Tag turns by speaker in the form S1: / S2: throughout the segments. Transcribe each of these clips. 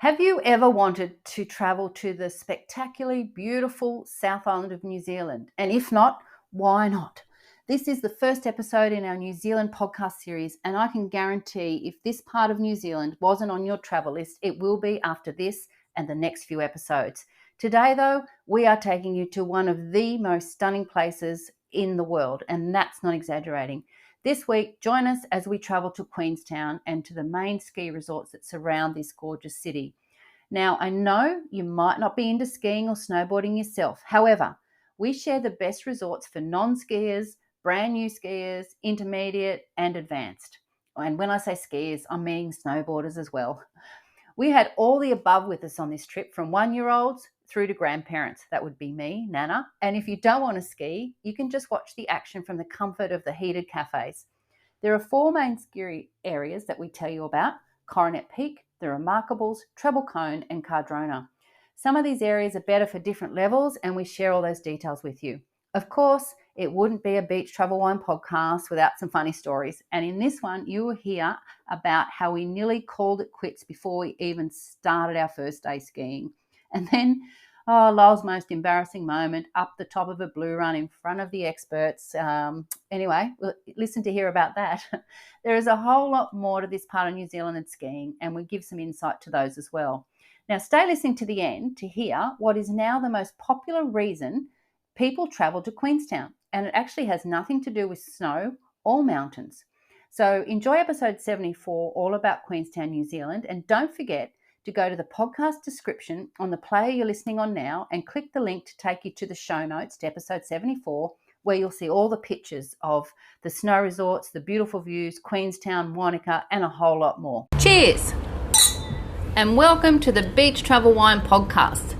S1: Have you ever wanted to travel to the spectacularly beautiful South Island of New Zealand? And if not, why not? This is the first episode in our New Zealand podcast series, and I can guarantee if this part of New Zealand wasn't on your travel list, it will be after this and the next few episodes. Today, though, we are taking you to one of the most stunning places in the world, and that's not exaggerating. This week, join us as we travel to Queenstown and to the main ski resorts that surround this gorgeous city. Now, I know you might not be into skiing or snowboarding yourself. However, we share the best resorts for non-skiers, brand new skiers, intermediate and advanced. And when I say skiers, I'm meaning snowboarders as well. We had all the above with us on this trip, from 1-year-olds through to grandparents. That would be me, Nana. And if you don't want to ski, you can just watch the action from the comfort of the heated cafes. There are 4 main ski areas that we tell you about: Coronet Peak, the Remarkables, Tremble Cone and Cardrona. Some of these areas are better for different levels, and we share all those details with you. Of course, it wouldn't be a beach travel wine podcast without some funny stories. And in this one, you will hear about how we nearly called it quits before we even started our first day skiing. And then, Lyle's most embarrassing moment, up the top of a blue run in front of the experts. Anyway, listen to hear about that. There is a whole lot more to this part of New Zealand than skiing, and we give some insight to those as well. Now, stay listening to the end to hear what is now the most popular reason people travel to Queenstown, and it actually has nothing to do with snow or mountains. So enjoy episode 74, all about Queenstown, New Zealand, and don't forget to go to the podcast description on the player you're listening on now and click the link to take you to the show notes to episode 74, where you'll see all the pictures of the snow resorts, the beautiful views, Queenstown, Wanaka, and a whole lot more. Cheers! And welcome to the Beach Travel Wine Podcast.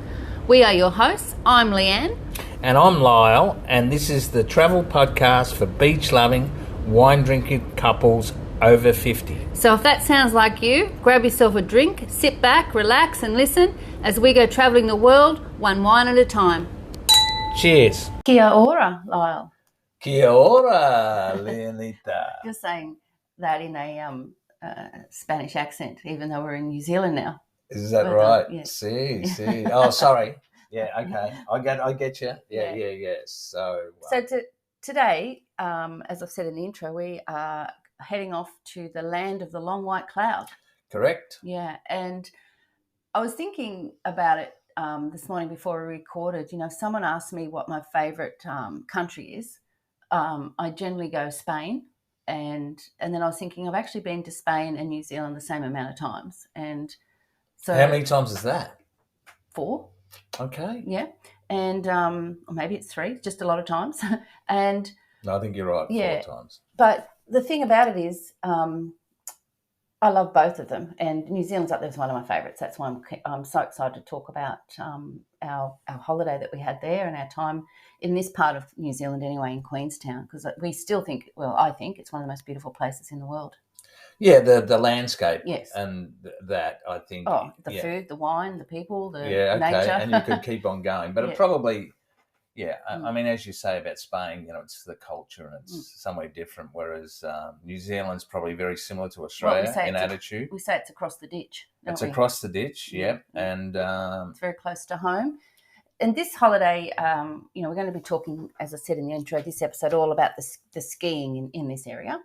S1: We are your hosts. I'm Leanne.
S2: And I'm Lyle, and this is the travel podcast for beach-loving, wine-drinking couples over 50.
S1: So if that sounds like you, grab yourself a drink, sit back, relax and listen as we go travelling the world, one wine at a time.
S2: Cheers.
S1: Kia ora, Lyle.
S2: Kia ora, Leonita.
S1: You're saying that in a Spanish accent, even though we're in New Zealand now.
S2: Is that right?
S1: Yeah.
S2: See. Oh, sorry. Yeah, okay. I get you. Yeah. So
S1: Today, as I've said in the intro, we are heading off to the land of the long white cloud.
S2: Correct.
S1: Yeah, and I was thinking about it this morning before we recorded. You know, if someone asked me what my favourite country is, I generally go Spain, and then I was thinking I've actually been to Spain and New Zealand the same amount of times, and so
S2: how many times is that?
S1: 4.
S2: Okay.
S1: Yeah, and or maybe it's 3, just a lot of times. And
S2: no, I think you're right.
S1: Yeah,
S2: 4 times.
S1: But the thing about it is, I love both of them, and New Zealand's up there as one of my favourites. That's why I'm so excited to talk about our holiday that we had there and our time in this part of New Zealand, anyway, in Queenstown, because we still think, well, I think it's one of the most beautiful places in the world.
S2: Yeah, the landscape.
S1: Yes.
S2: And that, I think.
S1: Oh, the food, the wine, the people, the nature.
S2: And you could keep on going. But it probably, I mean, as you say about Spain, you know, it's the culture and it's somewhere different, whereas New Zealand's probably very similar to Australia in attitude.
S1: We say it's across the ditch.
S2: It's across the ditch, yeah. And
S1: it's very close to home. And this holiday, we're going to be talking, as I said in the intro, this episode all about the skiing in this area.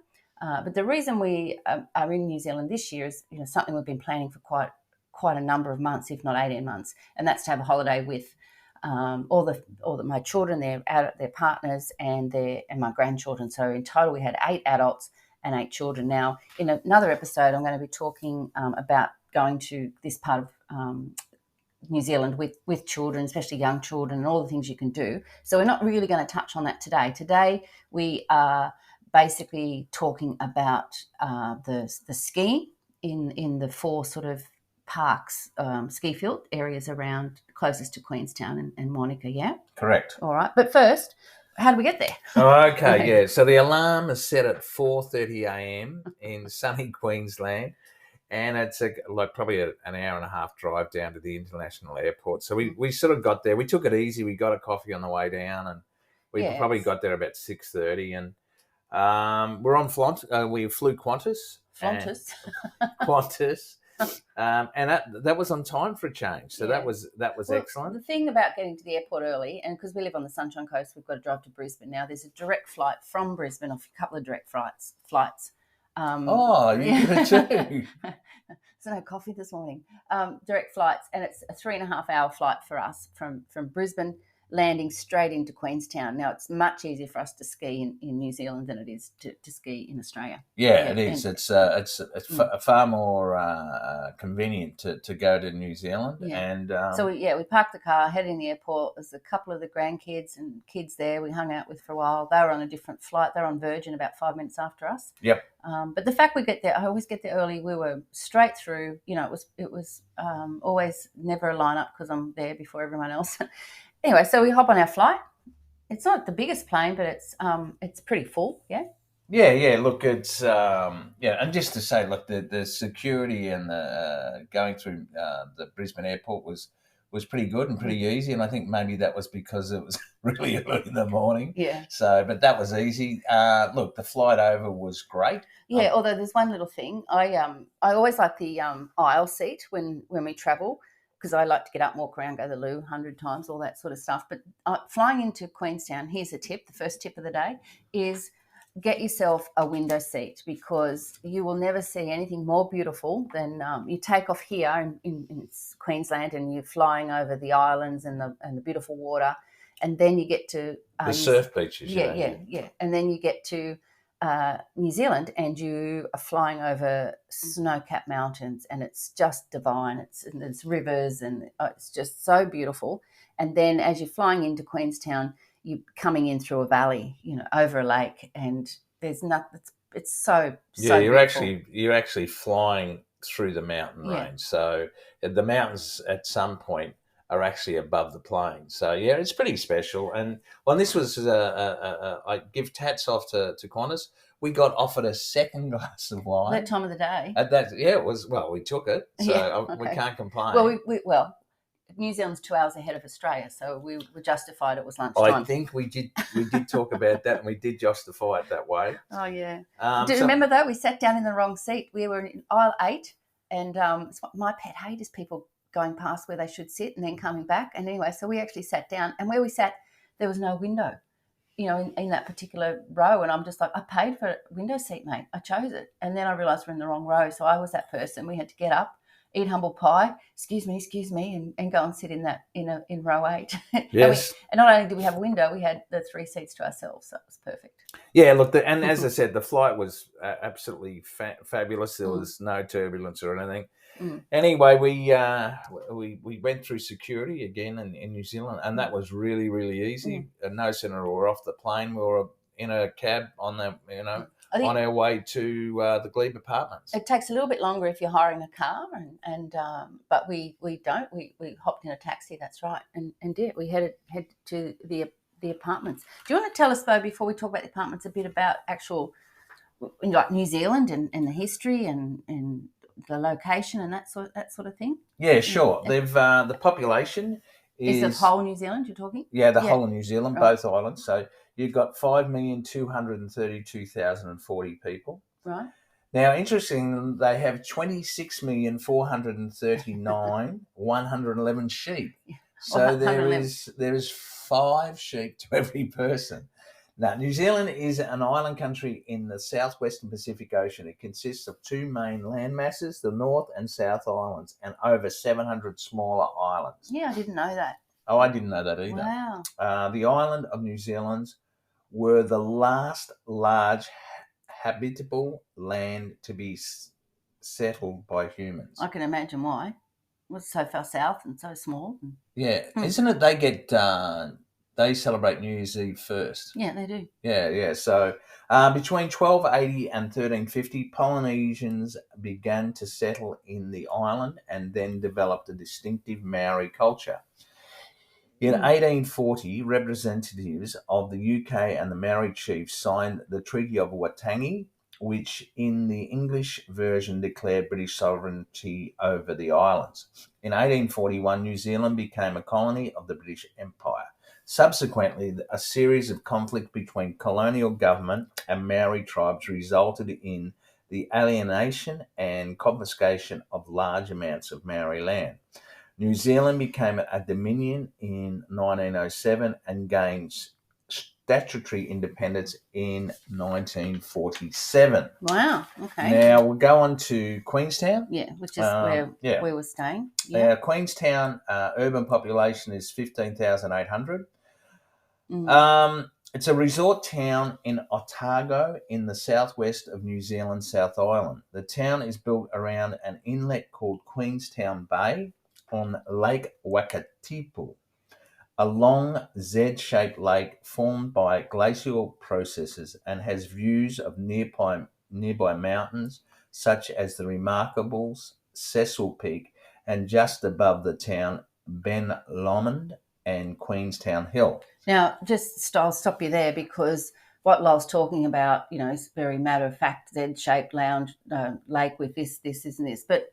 S1: But the reason we are in New Zealand this year is, something we've been planning for quite a number of months, if not 18 months, and that's to have a holiday with my children, their partners, and my grandchildren. So in total, we had 8 adults and 8 children. Now, in another episode, I'm going to be talking about going to this part of New Zealand with children, especially young children, and all the things you can do. So we're not really going to touch on that today. Today, we are basically talking about the skiing in the 4 sort of parks, ski field areas around closest to Queenstown and Wanaka, yeah?
S2: Correct.
S1: All right. But first, how do we get there?
S2: Okay, yeah. So the alarm is set at 4:30 a.m. in sunny Queensland, and it's probably an hour and a half drive down to the international airport. So we sort of got there. We took it easy. We got a coffee on the way down, and we probably got there about 6:30, and we're on we flew Qantas.
S1: Qantas.
S2: Qantas. And that was on time for a change. So that was excellent.
S1: The thing about getting to the airport early, and because we live on the Sunshine Coast, we've got to drive to Brisbane now. There's a direct flight from Brisbane, off a couple of direct flights.
S2: You do too.
S1: So no coffee this morning. Direct flights, and it's a 3.5-hour flight for us from Brisbane, landing straight into Queenstown. Now, it's much easier for us to ski in New Zealand than it is to ski in Australia.
S2: Yeah, it is. It's far more convenient to go to New Zealand.
S1: Yeah.
S2: And
S1: so we parked the car, headed in the airport. There's a couple of the grandkids and kids there we hung out with for a while. They were on a different flight. They were on Virgin about 5 minutes after us.
S2: Yep.
S1: But the fact we get there, I always get there early. We were straight through. You know, it was always never a lineup because I'm there before everyone else. Anyway, so we hop on our flight. It's not the biggest plane, but it's pretty full. Yeah.
S2: Yeah. Look, it's and just to say, look, the security and the going through the Brisbane airport was pretty good and pretty easy, and I think maybe that was because it was really early in the morning.
S1: Yeah.
S2: So, but that was easy. Look, the flight over was great.
S1: Yeah. Although there's one little thing, I always like the aisle seat when we travel, because I like to get up and walk around, go to the loo 100 times, all that sort of stuff. But flying into Queenstown, here's a tip. The first tip of the day is get yourself a window seat, because you will never see anything more beautiful than you take off here in Queensland and you're flying over the islands and the beautiful water, and then you get to
S2: the surf beaches.
S1: Yeah. And then you get to New Zealand and you are flying over snow-capped mountains, and it's just divine. There's rivers, and it's just so beautiful. And then as you're flying into Queenstown, you're coming in through a valley, over a lake, and there's nothing. It's so
S2: you're
S1: beautiful.
S2: you're actually flying through the mountain range. So the mountains at some point are actually above the plane. So yeah, it's pretty special. And this was I give hats off to Qantas. We got offered a second glass of wine.
S1: That time of the day.
S2: It was. Well, we took it, so we can't complain.
S1: Well, New Zealand's 2 hours ahead of Australia, so we were justified it was lunchtime.
S2: I think we did talk about that, and we did justify it that way.
S1: Oh yeah. Do you remember though? We sat down in the wrong seat. We were in aisle 8, and my pet hate is people going past where they should sit and then coming back. And anyway, so we actually sat down, and where we sat, there was no window, in that particular row. And I'm just like, I paid for a window seat, mate. I chose it. And then I realised we're in the wrong row. So I was that person. We had to get up, eat humble pie, excuse me, and go and sit in row 8.
S2: Yes.
S1: And not only did we have a window, we had the 3 seats to ourselves. So it was perfect.
S2: Yeah, look, and as I said, the flight was absolutely fabulous. There was no turbulence or anything. Anyway, we went through security again in New Zealand, and that was really, really easy. No sooner were off the plane, we were in a cab on on our way to the Glebe Apartments.
S1: It takes a little bit longer if you're hiring a car, but we don't. We hopped in a taxi. That's right, and did it. We head to the apartments. Do you want to tell us though, before we talk about the apartments, a bit about actual New Zealand and the history and the location and that sort of thing?
S2: Yeah, sure. They've the population is
S1: the whole New Zealand you're talking?
S2: Yeah, the whole of New Zealand, right. Both islands. So you've got 5,232,040 people.
S1: Right.
S2: Now, interesting, they have 26,439,111 sheep. So there is 5 sheep to every person. Now, New Zealand is an island country in the southwestern Pacific Ocean. It consists of 2 main land masses, the North and South Islands, and over 700 smaller islands.
S1: Yeah, I didn't know that.
S2: Oh, I didn't know that either.
S1: Wow.
S2: The island of New Zealand were the last large habitable land to be settled by humans.
S1: I can imagine why. It was so far south and so small.
S2: Yeah. Isn't it they celebrate New Year's Eve first?
S1: Yeah, they do.
S2: Yeah. So between 1280 and 1350, Polynesians began to settle in the island and then developed a distinctive Maori culture. In 1840, representatives of the UK and the Maori chiefs signed the Treaty of Waitangi, which in the English version declared British sovereignty over the islands. In 1841, New Zealand became a colony of the British Empire. Subsequently, a series of conflict between colonial government and Maori tribes resulted in the alienation and confiscation of large amounts of Maori land. New Zealand became a dominion in 1907 and gained statutory independence in 1947.
S1: Wow. Okay.
S2: Now we'll go on to Queenstown.
S1: Yeah, which is where we're staying.
S2: Yeah. Queenstown urban population is 15,800. It's a resort town in Otago in the southwest of New Zealand, South Island. The town is built around an inlet called Queenstown Bay on Lake Wakatipu, a long Z-shaped lake formed by glacial processes and has views of nearby mountains such as the remarkable Tremble Peak and just above the town Ben Lomond and Queenstown Hill.
S1: Now, I'll stop you there because what Lol's talking about, is very matter of fact, Z-shaped lake with this, and this, but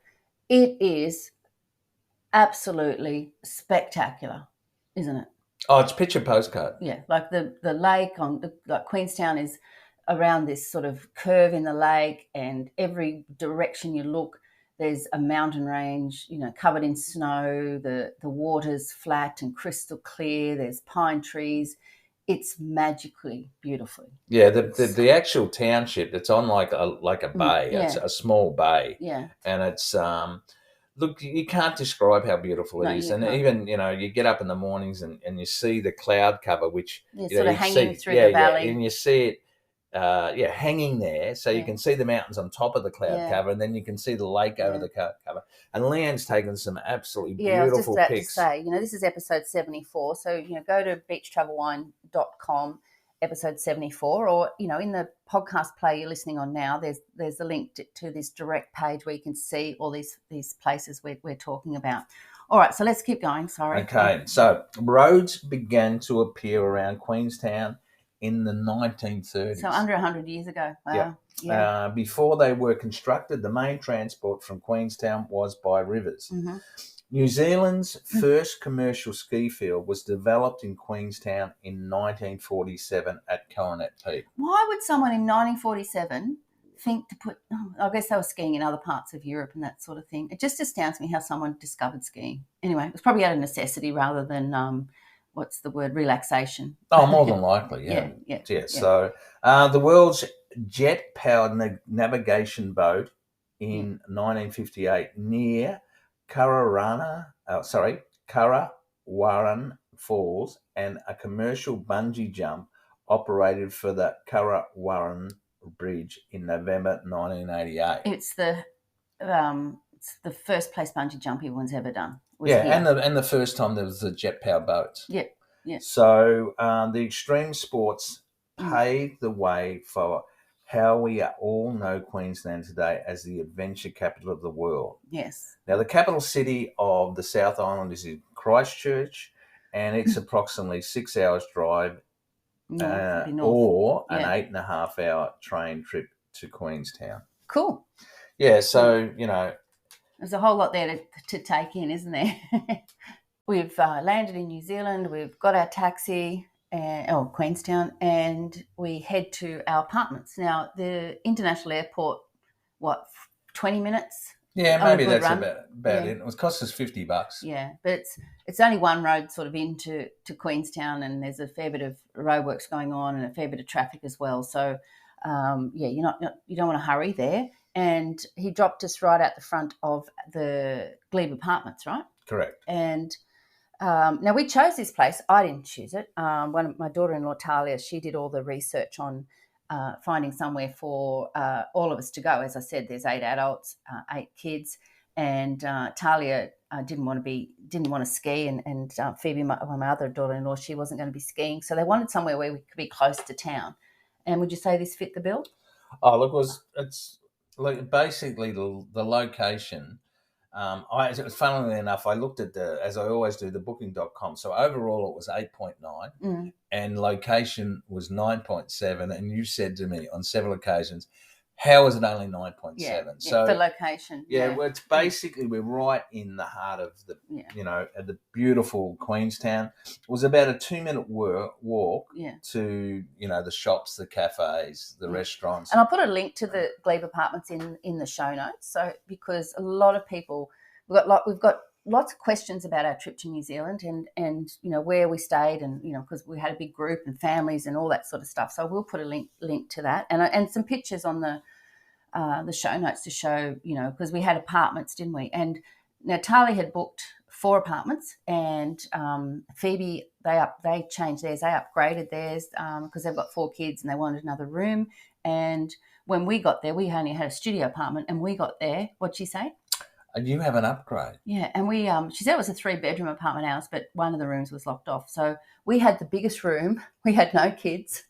S1: it is absolutely spectacular, isn't it?
S2: Oh, it's picture postcard.
S1: Yeah, like the lake like Queenstown is around this sort of curve in the lake, and every direction you look, there's a mountain range, covered in snow. The water's flat and crystal clear. There's pine trees. It's magically beautiful.
S2: Yeah, the actual township, it's on like a bay.
S1: Yeah.
S2: It's a small bay.
S1: Yeah.
S2: And it's look, you can't describe how beautiful it is. And
S1: can't.
S2: Even, you get up in the mornings and you see the cloud cover, which
S1: sort of hanging through the valley.
S2: Yeah, and you see it hanging there, so you can see the mountains on top of the cloud cover, and then you can see the lake over the cloud cover. And Leanne's taken some absolutely beautiful
S1: I was just about
S2: pics.
S1: to say, this is episode 74, so go to beachtravelwine.com, episode 74, or in the podcast player you're listening on now, there's a link to this direct page where you can see all these places we're talking about. All right, so let's keep going. Sorry.
S2: Okay, so roads began to appear around Queenstown in the 1930s.
S1: So under 100 years ago. Wow. Yeah.
S2: Before they were constructed, the main transport from Queenstown was by rivers.
S1: Mm-hmm.
S2: New Zealand's first commercial ski field was developed in Queenstown in 1947 at Coronet Peak.
S1: Why would someone in 1947 think to put... I guess they were skiing in other parts of Europe and that sort of thing. It just astounds me how someone discovered skiing. Anyway, it was probably out of necessity rather than... what's the word? Relaxation.
S2: Oh, more than likely, yeah. So the world's jet-powered navigation boat in 1958 near Karawaran Falls, and a commercial bungee jump operated for the Karawaran Bridge in November 1988.
S1: It's the first place bungee jump anyone's ever done.
S2: And the first time there was a jet-powered boat.
S1: Yeah.
S2: So the extreme sports paved the way for how we all know Queensland today as the adventure capital of the world.
S1: Yes.
S2: Now, the capital city of the South Island is in Christchurch, and it's approximately 6 hours drive or an 8.5 hour train trip to Queenstown.
S1: Cool.
S2: Yeah, so,
S1: there's a whole lot there to take in, isn't there? We've landed in New Zealand. We've got our taxi, Queenstown, and we head to our apartments. Now, the international airport, 20 minutes?
S2: Yeah, maybe that's about it. It was cost us $50.
S1: Yeah, but it's only one road sort of into Queenstown, and there's a fair bit of roadworks going on and a fair bit of traffic as well. So, you don't want to hurry there. And he dropped us right out the front of the Glebe Apartments, right?
S2: Correct.
S1: And now we chose this place. I didn't choose it. My daughter-in-law, Talia, she did all the research on finding somewhere for all of us to go. As I said, there's 8 adults, 8 kids, and Talia didn't want to ski, and Phoebe, my other daughter-in-law, she wasn't going to be skiing. So they wanted somewhere where we could be close to town. And would you say this fit the bill?
S2: Oh, look, it's like basically the location. Funnily enough, I looked at as I always do, the booking.com. So overall it was 8.9 and location was 9.7. And you said to me on several occasions, How is it only 9.7?
S1: Yeah,
S2: So
S1: for location.
S2: yeah, well, it's basically we're right in the heart of the at the beautiful Queenstown. It was about a 2-minute walk to the shops, the cafes, the restaurants.
S1: And I'll put a link to the Glebe Apartments in the show notes. So because a lot of people we've got lots of questions about our trip to New Zealand and where we stayed and because we had a big group and families and all that sort of stuff. So we'll put a link to that and some pictures on the show notes to show because we had apartments, didn't we? And Natalie had booked 4 apartments, and Phoebe they changed theirs, they upgraded theirs because they've got 4 kids and they wanted another room. And when we got there, we only had a studio apartment, and we got there. What'd she say?
S2: And you have an upgrade.
S1: Yeah, and we she said it was a 3-bedroom apartment house, but one of the rooms was locked off. So we had the biggest room. We had no kids,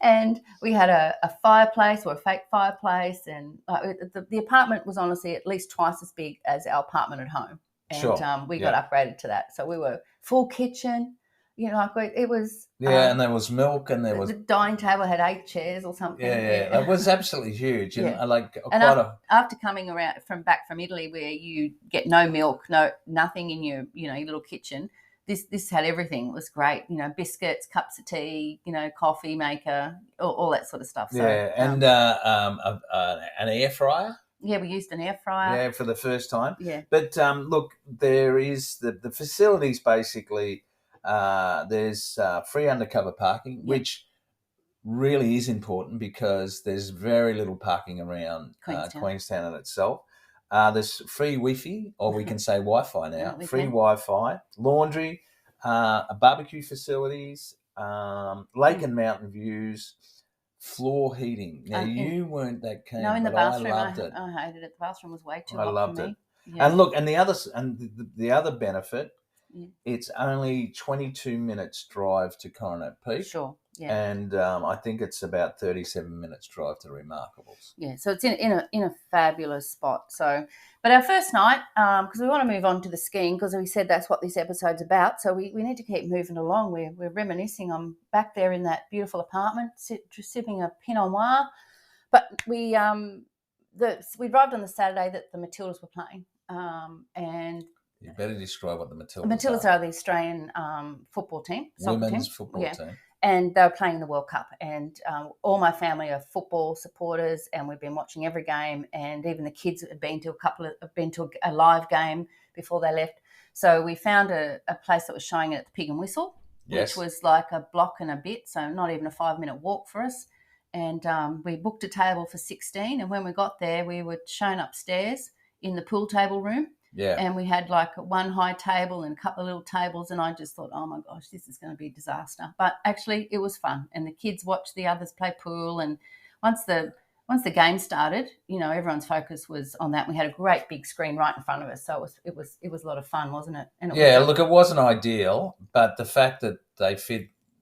S1: and we had a fireplace or a fake fireplace, and the apartment was honestly at least twice as big as our apartment at home. And we got upgraded to that, so we were full kitchen. It was
S2: and there was milk, and there was
S1: the dining table had 8 chairs or something.
S2: Yeah, it was absolutely huge.
S1: After coming around back from Italy, where you get no milk, nothing in your your little kitchen, this had everything. It was great. Biscuits, cups of tea, coffee maker, all that sort of stuff. So,
S2: and an air fryer.
S1: Yeah, we used an air fryer.
S2: Yeah, for the first time.
S1: Yeah,
S2: but look, there is the facilities basically. There's free undercover parking, which really is important because there's very little parking around Queenstown in itself. There's free Wi-Fi, or we can say Wi-Fi now. Free Wi-Fi, laundry, barbecue facilities, lake and mountain views, floor heating. Now, you weren't that keen.
S1: No, in the bathroom,
S2: I loved it.
S1: I hated it. The bathroom was way too
S2: hot.
S1: I loved
S2: for me.
S1: It. Yeah.
S2: And look, and the other benefit. Yeah. It's only 22 minutes drive to Coronet Peak.
S1: Sure, yeah.
S2: And I think it's about 37 minutes drive to Remarkables.
S1: Yeah, so it's in a fabulous spot. So, but our first night, because we want to move on to the skiing, because we said that's what this episode's about. So we need to keep moving along. We're reminiscing. I'm back there in that beautiful apartment, sipping a Pinot Noir. But we arrived on the Saturday that the Matildas were playing, and.
S2: You better describe what the Matildas are.
S1: The Matildas are the Australian football team.
S2: Women's football team.
S1: And they were playing the World Cup. And all my family are football supporters, and we've been watching every game. And even the kids have been to a live game before they left. So we found a place that was showing it at the Pig and Whistle, which was like a block and a bit, so not even a 5-minute walk for us. And we booked a table for 16. And when we got there, we were shown upstairs in the pool table room.
S2: Yeah.
S1: And we had like one high table and a couple of little tables, and I just thought, oh my gosh, this is going to be a disaster. But actually it was fun, and the kids watched the others play pool, and once the game started, everyone's focus was on that. We had a great big screen right in front of us, so it was a lot of fun, wasn't it? And
S2: it wasn't ideal, but the fact that they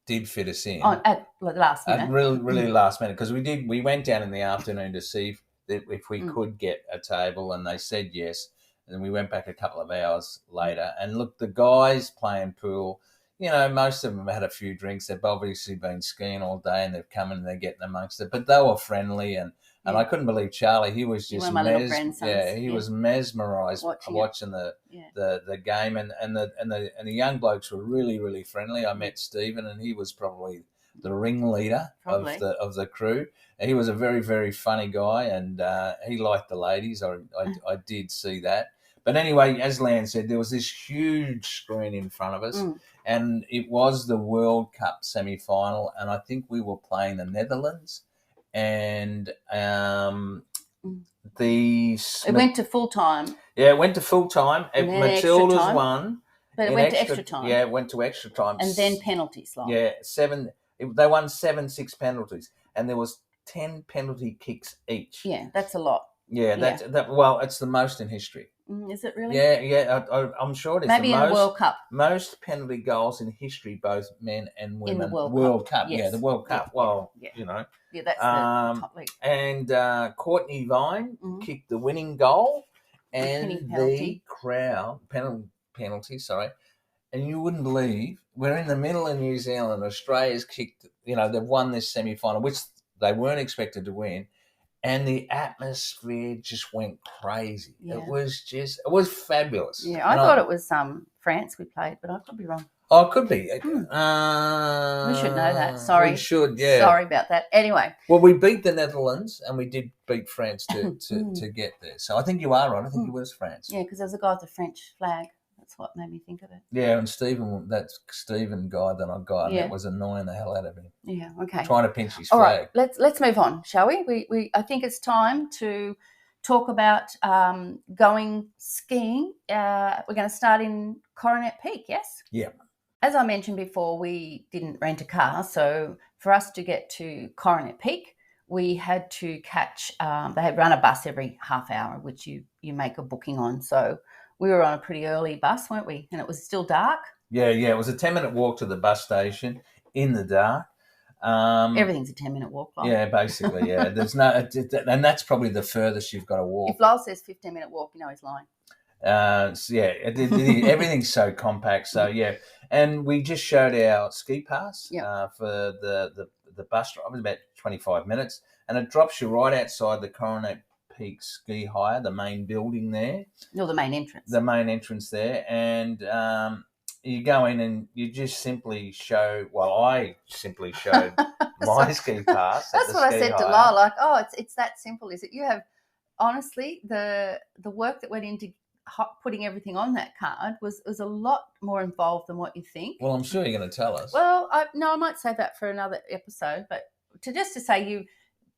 S2: did fit us in
S1: at the last minute,
S2: really last minute, because we went down in the afternoon to see if we could get a table, and they said yes. And we went back a couple of hours later. And look, the guys playing pool, most of them had a few drinks. They've obviously been skiing all day, and they've come in and they're getting amongst it. But they were friendly, and I couldn't believe Charlie. He was just was mesmerised watching the game, and the young blokes were really, really friendly. I met Stephen, and he was probably the ringleader of the crew. He was a very, very funny guy, and he liked the ladies. I did see that. But anyway, as Lan said, there was this huge screen in front of us, and it was the World Cup semi-final, and I think we were playing the Netherlands, and it
S1: went to full time.
S2: Yeah, it went to full time. Matildas won.
S1: But it went to extra time.
S2: Yeah, it went to extra time.
S1: And then penalties.
S2: Yeah, 7. They won 7-6 penalties, and there was 10 penalty kicks each.
S1: Yeah, that's a lot.
S2: Yeah, well, it's the most in history.
S1: Is it really?
S2: Yeah, I'm sure it is.
S1: Maybe in the World Cup.
S2: Most penalty goals in history, both men and women. In the World Cup.
S1: Yes.
S2: Yeah, the World Cup. Well,
S1: Yeah, that's the top league.
S2: And Courtney Vine kicked the winning goal, and the crowd penalty. Sorry. And you wouldn't believe, we're in the middle of New Zealand. Australia's kicked, they've won this semi-final, which they weren't expected to win. and the atmosphere just went crazy.
S1: Yeah.
S2: It was fabulous.
S1: Yeah, I thought it was France we played, but I could be wrong.
S2: Oh, it could be.
S1: We should know that. Sorry.
S2: We should, yeah.
S1: Sorry about that. Anyway.
S2: Well, we beat the Netherlands and we did beat France to get there. So I think you are right. I think it was France.
S1: Yeah, because there was a guy with the French flag. That's what made me think of it.
S2: Yeah, and that Stephen guy that I got, that was annoying the hell out of him.
S1: Yeah, okay.
S2: Trying to pinch his
S1: All
S2: flag.
S1: Right, let's move on, shall we? I think it's time to talk about going skiing. We're going to start in Coronet Peak, yes?
S2: Yeah.
S1: As I mentioned before, we didn't rent a car, so for us to get to Coronet Peak, we had to catch. They had run a bus every half hour, which you make a booking on. So we were on a pretty early bus, weren't we? And it was still dark.
S2: Yeah. It was a 10-minute walk to the bus station in the dark.
S1: Everything's a 10-minute walk. Like.
S2: Yeah, basically, yeah. There's no, and that's probably the furthest you've got to walk.
S1: If Lyle says 15-minute walk, you know he's lying.
S2: So yeah, everything's so compact. So yeah, and we just showed our ski pass for the bus drive. It was about 25 minutes, and it drops you right outside the Coronet Peak ski hire, the main building there.
S1: No, the main entrance.
S2: The main entrance there, and you go in and you just simply show. Well, I simply showed my ski pass.
S1: That's what I said to Lyle. Like, oh, it's that simple, is it? You have honestly the work that went into putting everything on that card was a lot more involved than what you think.
S2: Well, I'm sure you're going to tell us.
S1: Well, I might save that for another episode, but to say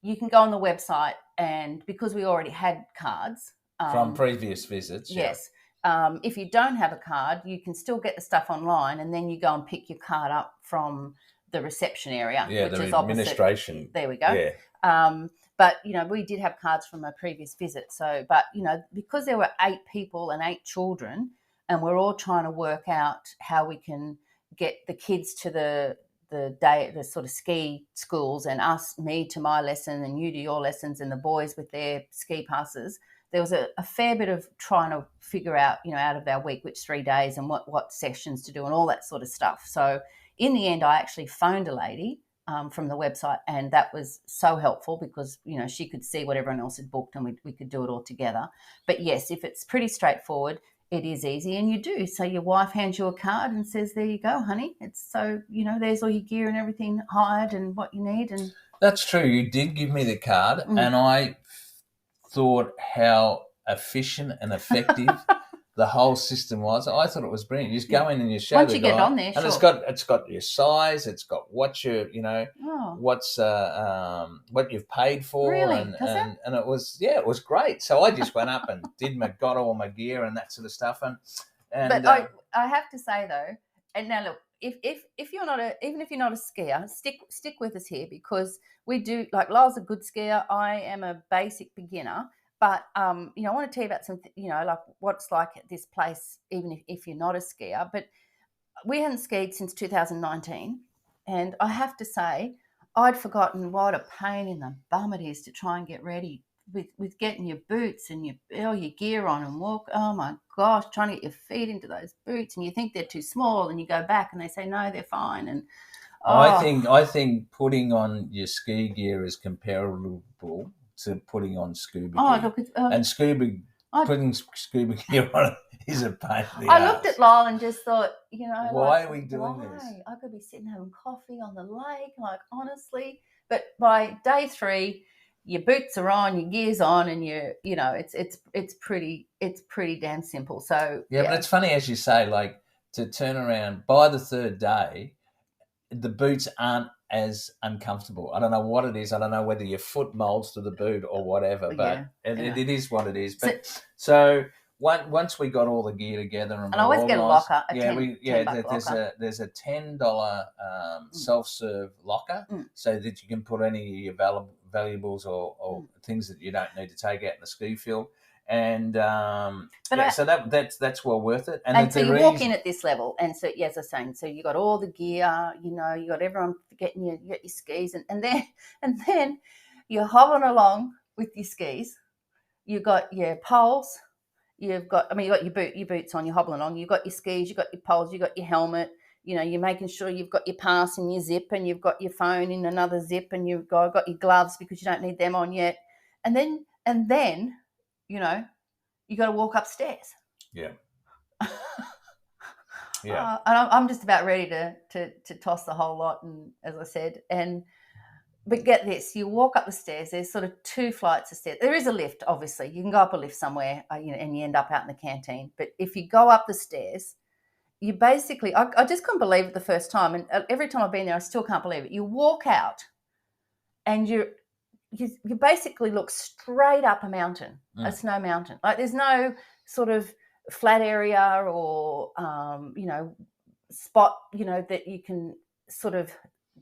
S1: you can go on the website, and because we already had cards
S2: from previous visits.
S1: Yes. If you don't have a card, you can still get the stuff online, and then you go and pick your card up from the reception area, which is
S2: administration.
S1: Opposite. There we go.
S2: Yeah.
S1: But, we did have cards from a previous visit. So, but, because there were 8 people and 8 children, and we're all trying to work out how we can get the kids to the sort of ski schools, and me to my lesson and you to your lessons, and the boys with their ski passes, there was a fair bit of trying to figure out, out of our week, which 3 days and what sessions to do and all that sort of stuff. So in the end, I actually phoned a lady from the website, and that was so helpful because she could see what everyone else had booked, and we could do it all together. But yes, if it's pretty straightforward, it is easy, and you do. So your wife hands you a card and says, "There you go, honey." It's so there's all your gear and everything hired and what you need. And
S2: that's true. You did give me the card, and I thought how efficient and effective the whole system was. I thought it was brilliant. You just go in and you show
S1: once
S2: the
S1: you
S2: guy,
S1: get on there,
S2: and
S1: sure.
S2: it's got your size, it's got what you what's what you've paid for,
S1: really?
S2: And it was great. So I just went up and got all my gear and that sort of stuff, and
S1: but I have to say though, and now look, if you're not even if you're not a skier, stick with us here, because we do, like, Lyle's a good skier, I am a basic beginner. But, I want to tell you about some, like what it's like at this place, even if you're not a skier. But we hadn't skied since 2019. And I have to say, I'd forgotten what a pain in the bum it is to try and get ready with getting your boots and your gear on and walk. Oh, my gosh, trying to get your feet into those boots. And you think they're too small, and you go back and they say, no, they're fine. And
S2: I think putting on your ski gear is comparable to putting on scuba gear.
S1: Look,
S2: and putting scuba gear on is a pain in the
S1: I
S2: ass.
S1: looked at Lyle and just thought,
S2: why are we doing this?
S1: I could be sitting having coffee on the lake, like, honestly. But by day 3, your boots are on, your gear's on, and it's pretty damn simple. So
S2: yeah, but it's funny, as you say, like, to turn around by the 3rd day, the boots aren't as uncomfortable. I don't know what it is. I don't know whether your foot molds to the boot or whatever, but it is what it is. But so once we got all the gear together, and
S1: I always get a locker.
S2: There's a $10 self-serve locker, so that you can put any of your valuables or things that you don't need to take out in the ski field. And so that's well worth it. And
S1: so you walk in at this level, and so as I was saying, so you got all the gear, you got everyone getting you got your skis, and then you're hobbling along with your skis. You got your poles, you got your boots on. You're hobbling along. You've got your skis, you got your poles, you got your helmet. You're making sure you've got your pass and your zip, and you've got your phone in another zip, and you've got your gloves because you don't need them on yet. And then, you know, you got to walk upstairs.
S2: Yeah. Yeah.
S1: And I'm just about ready to toss the whole lot. And as I said, but get this, you walk up the stairs. There's sort of 2 flights of stairs. There is a lift, obviously. You can go up a lift somewhere, and you end up out in the canteen. But if you go up the stairs, you basically, I just couldn't believe it the first time. And every time I've been there, I still can't believe it. You walk out and you basically look straight up a mountain, a snow mountain. Like there's no sort of flat area or, spot, that you can sort of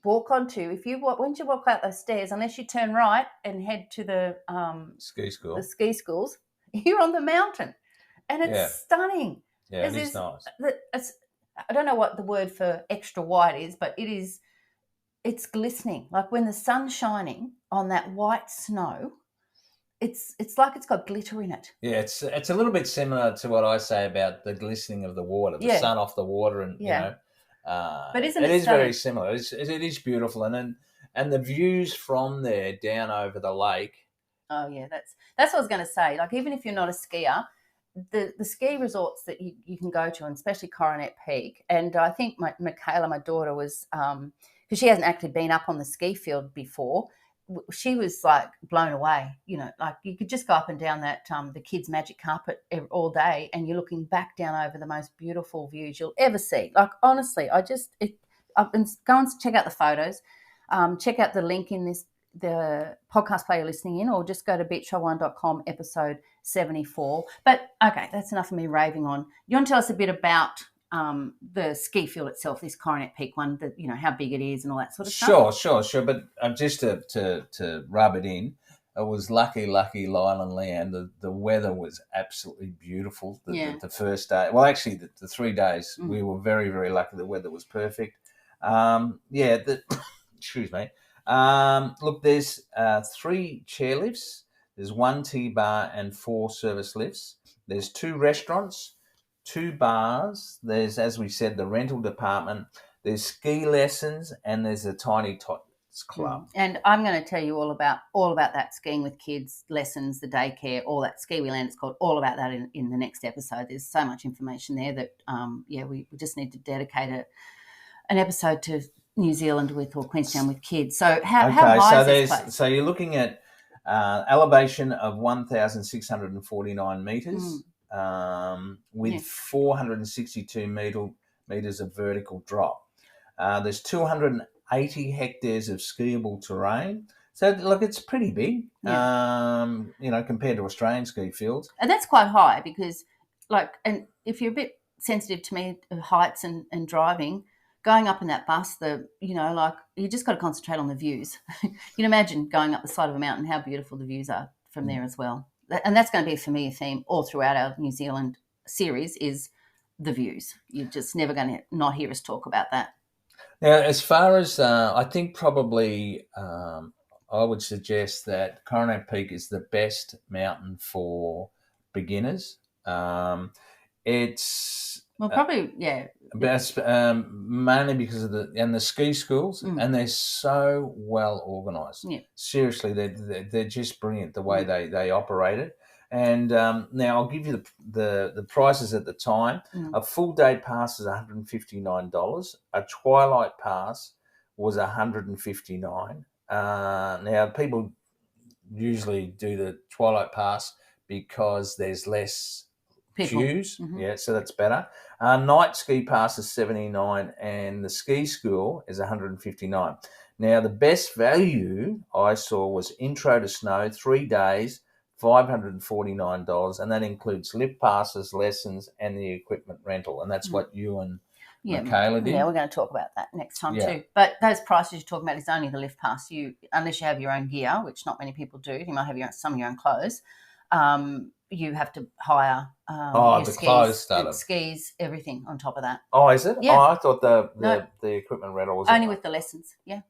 S1: walk onto. Once you walk out those stairs, unless you turn right and head to the
S2: ski school,
S1: you're on the mountain, and it's stunning.
S2: Yeah, it is nice.
S1: I don't know what the word for extra white is, but it's glistening. Like when the sun's shining on that white snow, it's like it's got glitter in it.
S2: Yeah, it's a little bit similar to what I say about the glistening of the water, the sun off the water, and
S1: but isn't it
S2: is
S1: stunning?
S2: very similar. It is beautiful, and the views from there down over the lake.
S1: Oh yeah, that's what I was going to say. Like even if you're not a skier, the ski resorts that you can go to, and especially Coronet Peak, and I think Michaela, my daughter, was because she hasn't actually been up on the ski field before. She was like blown away, like you could just go up and down that the kids' magic carpet all day, and you're looking back down over the most beautiful views you'll ever see. Like honestly, go and check out the photos, check out the link in the podcast player listening in, or just go to beachshowone.com episode 74. But okay, that's enough of me raving on. You want to tell us a bit about the ski field itself, this Coronet Peak one, how big it is and all that sort of stuff?
S2: Sure. But just to rub it in, it was lucky Lyland Land. The weather was absolutely beautiful. The first day, well, actually the 3 days, we were very, very lucky. The weather was perfect. Excuse me. Look, there's 3 chairlifts. There's 1 T-bar and 4 service lifts. There's 2 restaurants, 2 bars. There's, as we said, the rental department. There's ski lessons, and there's a Tiny Tots club.
S1: And I'm going to tell you all about that skiing with kids lessons, the daycare, all that Ski Land. It's called all about that in the next episode. There's so much information there that we just need to dedicate an episode to New Zealand or Queenstown with kids. So how high is this place?
S2: So you're looking at elevation of 1,649 metres with 462 metres of vertical drop. There's 280 hectares of skiable terrain. So look, it's pretty big, compared to Australian ski fields.
S1: And that's quite high because, and if you're a bit sensitive to me of heights and driving, going up in that bus, you just got to concentrate on the views. You can imagine going up the side of a mountain, how beautiful the views are from there as well. And that's going to be a familiar theme all throughout our New Zealand series is the views. You're just never going to not hear us talk about that.
S2: Now, as far as I think probably I would suggest that Coronet Peak is the best mountain for beginners. It's
S1: probably
S2: best mainly because of the ski schools, and they're so well organised.
S1: Yeah.
S2: Seriously, they're just brilliant the way they operate it. And now I'll give you the prices at the time. A full day pass is $159. A twilight pass was $159. Now people usually do the twilight pass because there's less queues, so that's better. Night ski pass is $79, and the ski school is $159. Now the best value I saw was Intro to Snow, 3 days, $549, and that includes lift passes, lessons, and the equipment rental, and that's what you and Michaela did.
S1: Yeah, we're going to talk about that next time too. But those prices you're talking about is only the lift pass. Unless you have your own gear, which not many people do, you might have some of your own clothes. You have to hire your skis, everything on top of that.
S2: Oh, is it?
S1: Yeah.
S2: Oh, I thought the equipment rental was
S1: only with the lessons. Yeah.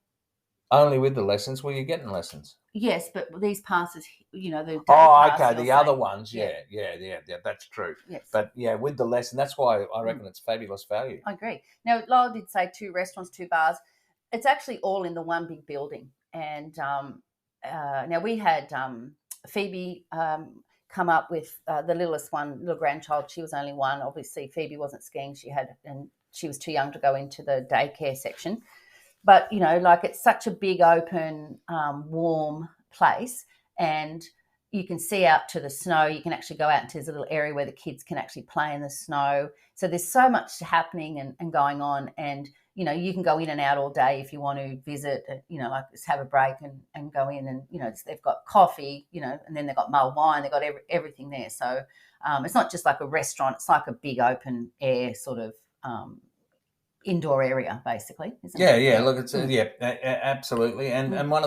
S2: Only with the lessons? Well, you're getting lessons.
S1: Yes, but these passes, the day
S2: okay, the other ones, yeah, that's true.
S1: Yes.
S2: But with the lesson, that's why I reckon it's fabulous value.
S1: I agree. Now, Lyle did say 2 restaurants, 2 bars. It's actually all in the one big building. And now we had Phoebe come up with the littlest one, little grandchild. She was only one. Obviously, Phoebe wasn't skiing. And she was too young to go into the daycare section. But, like it's such a big, open, warm place, and you can see out to the snow. You can actually go out into this little area where the kids can actually play in the snow. So there's so much happening and going on, and, you can go in and out all day if you want to visit, like just have a break and go in and, they've got coffee, and then they've got mulled wine. They've got everything there. So it's not just like a restaurant. It's like a big open air sort of indoor area, basically, isn't it?
S2: Yeah. Look, it's absolutely, and one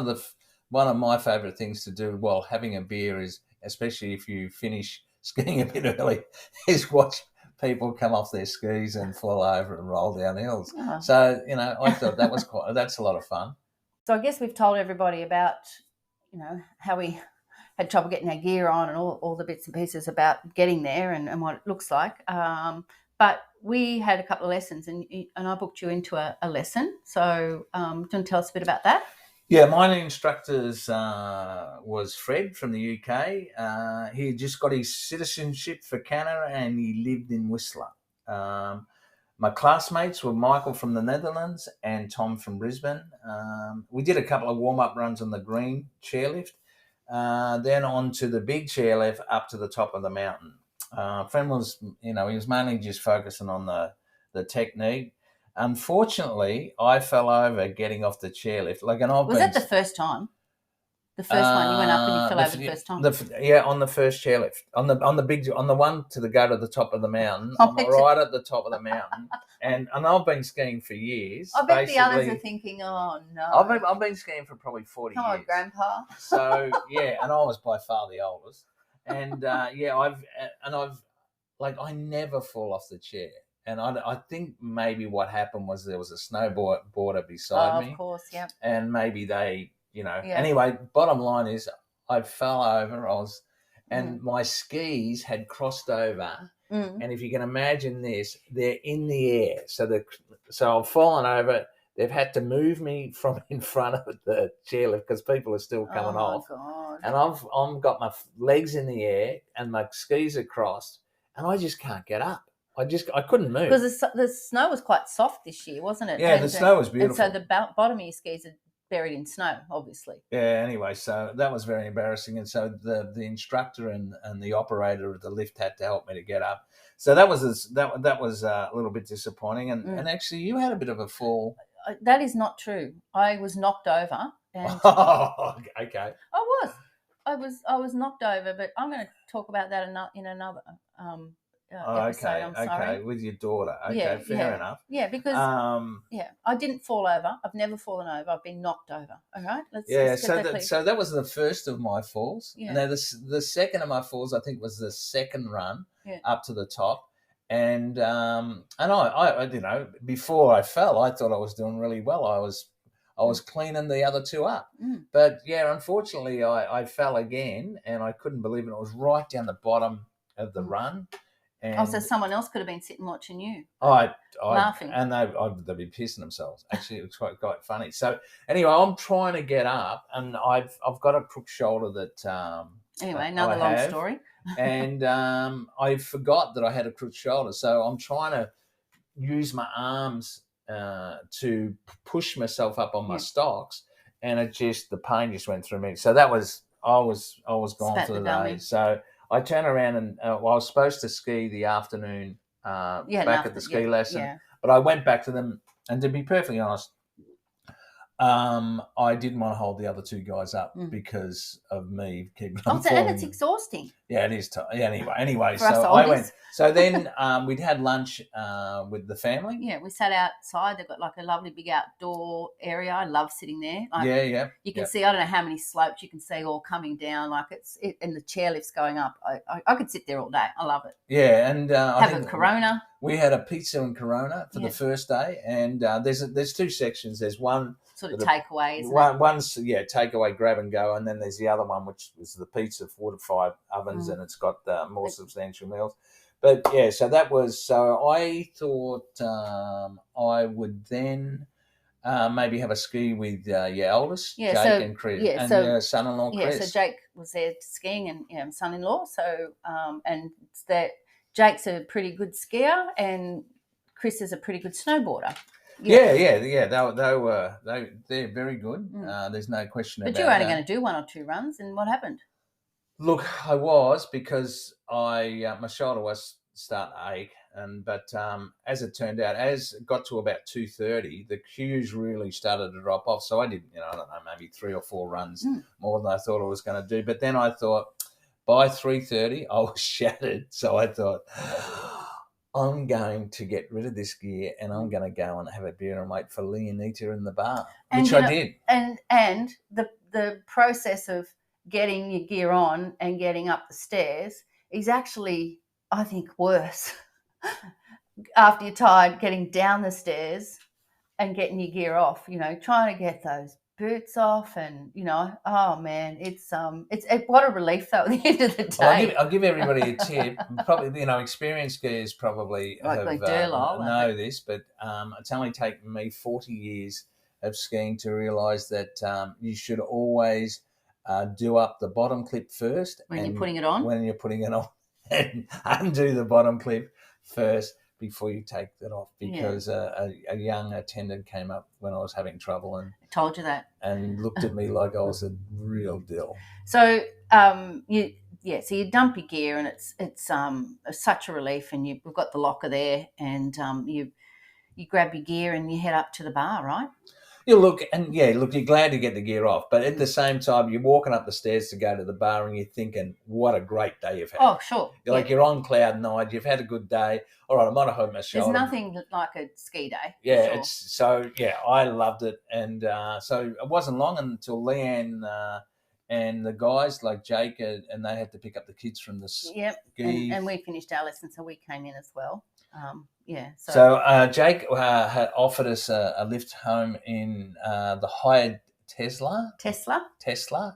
S2: of my favourite things to do while having a beer is, especially if you finish skiing a bit early, is watch people come off their skis and fall over and roll down hills. Oh. So I thought that's a lot of fun.
S1: So I guess we've told everybody about how we had trouble getting our gear on and all the bits and pieces about getting there and what it looks like. But we had a couple of lessons, and I booked you into a lesson. So do you want to tell us a bit about that?
S2: Yeah, my instructors was Fred from the UK. He had just got his citizenship for Canada, and he lived in Whistler. My classmates were Michael from the Netherlands and Tom from Brisbane. We did a couple of warm-up runs on the green chairlift, then on to the big chairlift up to the top of the mountain. Friend was, he was mainly just focusing on the technique. Unfortunately, I fell over getting off the chairlift.
S1: Was that the first time? The first one you went up and you fell over the first time.
S2: On the first chairlift, on the one to go to the top of the mountain. I'm right at the top of the mountain, and I've been skiing for years.
S1: I bet the others are thinking, "Oh no."
S2: I've been skiing for probably 40 years.
S1: Come on, Grandpa.
S2: So and I was by far the oldest, and I never fall off the chair. And I think maybe what happened was there was a snowboarder beside me.
S1: Of course, yeah.
S2: And maybe they, Anyway, bottom line is I fell over. And my skis had crossed over. Mm. And if you can imagine this, they're in the air. So I've fallen over. They've had to move me from in front of the chairlift because people are still coming off. God. And I've got my legs in the air and my skis are crossed, and I just can't get up. I couldn't move.
S1: Because the snow was quite soft this year, wasn't it?
S2: Yeah, the snow was beautiful.
S1: And so the bottom of your skis are buried in snow, obviously.
S2: Yeah, anyway, so that was very embarrassing. And so the instructor and the operator of the lift had to help me to get up. So that was a little bit disappointing. And actually, you had a bit of a fall.
S1: That is not true. I was knocked over. And
S2: oh, okay.
S1: I was knocked over, but I'm going to talk about that in another episode. I'm sorry.
S2: With your daughter. Okay, fair enough.
S1: Yeah, because I didn't fall over. I've never fallen over. I've been knocked over. All right.
S2: So that was the first of my falls. Yeah. Now the second of my falls, I think, was the second run up to the top. And I before I fell, I thought I was doing really well. I was cleaning the other two up. Mm. But unfortunately I fell again, and I couldn't believe it. It was right down the bottom of the run. And
S1: so someone else could have been sitting watching you.
S2: Laughing. And they'd be pissing themselves. Actually, it was quite funny. So anyway, I'm trying to get up, and I've got a crook shoulder that
S1: anyway, another long story.
S2: And I forgot that I had a crook shoulder. So I'm trying to use my arms to push myself up on my stocks, and the pain just went through me. So I was gone for the day. So I turned around and I was supposed to ski the afternoon back at the ski lesson, but I went back to them, and to be perfectly honest, I didn't want to hold the other two guys up because of me keeping on falling.
S1: And it's exhausting.
S2: Yeah, it is. Anyway, so I went. So then we'd had lunch with the family.
S1: Yeah, we sat outside. They've got like a lovely big outdoor area. I love sitting there. You can see, I don't know how many slopes you can see all coming down. And the chairlift's going up. I could sit there all day. I love it.
S2: Yeah, and
S1: have a Corona.
S2: We had a pizza and Corona for the first day, and there's two sections. There's one
S1: sort of takeaway.
S2: One's takeaway, grab and go, and then there's the other one which is the pizza 4-5 ovens, and it's got more substantial meals. But so that was. So I thought I would then maybe have a ski with your eldest,
S1: Yeah,
S2: Jake
S1: so-
S2: and Chris,
S1: yeah,
S2: and
S1: so-
S2: your son-in-law,
S1: Yeah,
S2: Chris.
S1: so Jake was there skiing and son-in-law. So and it's that Jake's a pretty good skier and Chris is a pretty good snowboarder.
S2: Yeah. They're very good.
S1: Mm.
S2: There's no question
S1: But
S2: about
S1: you were only
S2: that.
S1: going to do 1 or 2 runs, and what happened?
S2: Look, I was, because my shoulder was starting to ache, but as it turned out, as it got to about 2:30, the cues really started to drop off. So I did, I don't know, maybe 3 or 4 runs more than I thought I was going to do. But then I thought by 3:30 I was shattered. So I thought, I'm going to get rid of this gear and I'm going to go and have a beer and wait for Leonita in the bar, which I did.
S1: And the process of getting your gear on and getting up the stairs is actually, I think, worse after you're tired, getting down the stairs and getting your gear off, trying to get those boots off and, oh man, it's what a relief though at the end of the day.
S2: I'll give everybody a tip. Probably, experienced skiers probably know this, but it's only taken me 40 years of skiing to realise that you should always do up the bottom clip first.
S1: When you're putting it on?
S2: When you're putting it on. And undo the bottom clip first before you take that off, because a young attendant came up when I was having trouble and
S1: told you that,
S2: and looked at me like I was a real dill.
S1: So so you dump your gear and it's such a relief, and we've got the locker there, and you grab your gear and you head up to the bar, right?
S2: You look, you're glad to get the gear off, but at the same time, you're walking up the stairs to go to the bar and you're thinking, what a great day you've had.
S1: Oh, sure.
S2: You're on cloud 9, you've had a good day. All right, I might have hurt my shoulder.
S1: There's nothing like a ski day.
S2: Yeah, sure. I loved it. And so it wasn't long until Leanne and the guys like Jake, and they had to pick up the kids from the ski.
S1: Yep, and we finished our lesson, so we came in as well.
S2: So Jake had offered us a lift home in the hired Tesla,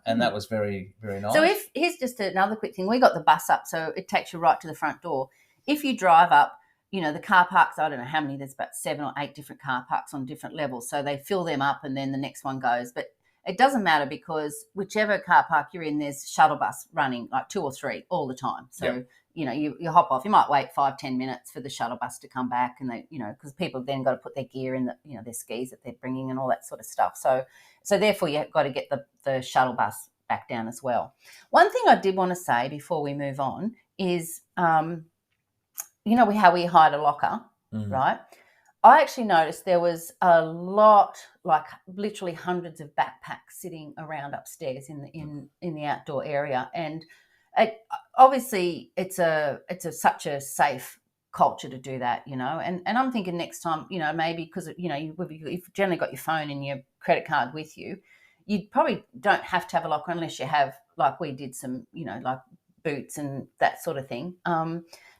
S2: and that was very, very nice.
S1: So here's just another quick thing. We got the bus up, so it takes you right to the front door. If you drive up, the car parks, I don't know how many, there's about 7 or 8 different car parks on different levels. So they fill them up and then the next one goes. But it doesn't matter, because whichever car park you're in, there's shuttle bus running, like 2 or 3 all the time. So, you hop off. You might wait 5-10 minutes for the shuttle bus to come back, and they, because people then got to put their gear in, their skis that they're bringing and all that sort of stuff. So therefore you've got to get the shuttle bus back down as well. One thing I did want to say before we move on is, how we hired a locker, right? I actually noticed there was a lot, like literally hundreds of backpacks sitting around upstairs in the outdoor area, and obviously it's such a safe culture to do that, And I'm thinking next time, maybe because you've generally got your phone and your credit card with you, you probably don't have to have a locker unless you have, like we did, some like boots and that sort of thing.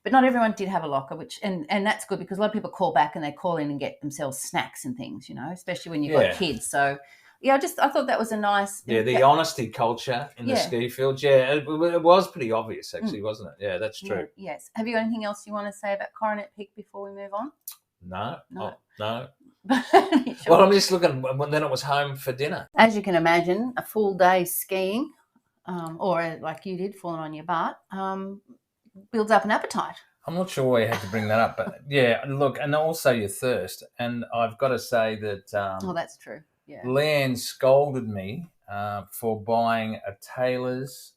S1: But not everyone did have a locker, which and that's good, because a lot of people call back and they call in and get themselves snacks and things, especially when you've got kids. So I thought that was a nice
S2: the honesty culture in the ski field. Yeah, it was pretty obvious actually, wasn't it? Yeah, that's true.
S1: Yeah, yes. Have you got anything else you want to say about Coronet Peak before we move on?
S2: No.
S1: No.
S2: No.
S1: Sure.
S2: Well, I'm just looking. Then it was home for dinner.
S1: As you can imagine, a full day skiing, or like you did, falling on your butt, builds up an appetite.
S2: I'm not sure why you had to bring that up, but yeah, look, and also your thirst. And I've got to say that.
S1: That's true. Yeah.
S2: Leanne scolded me for buying a Taylor's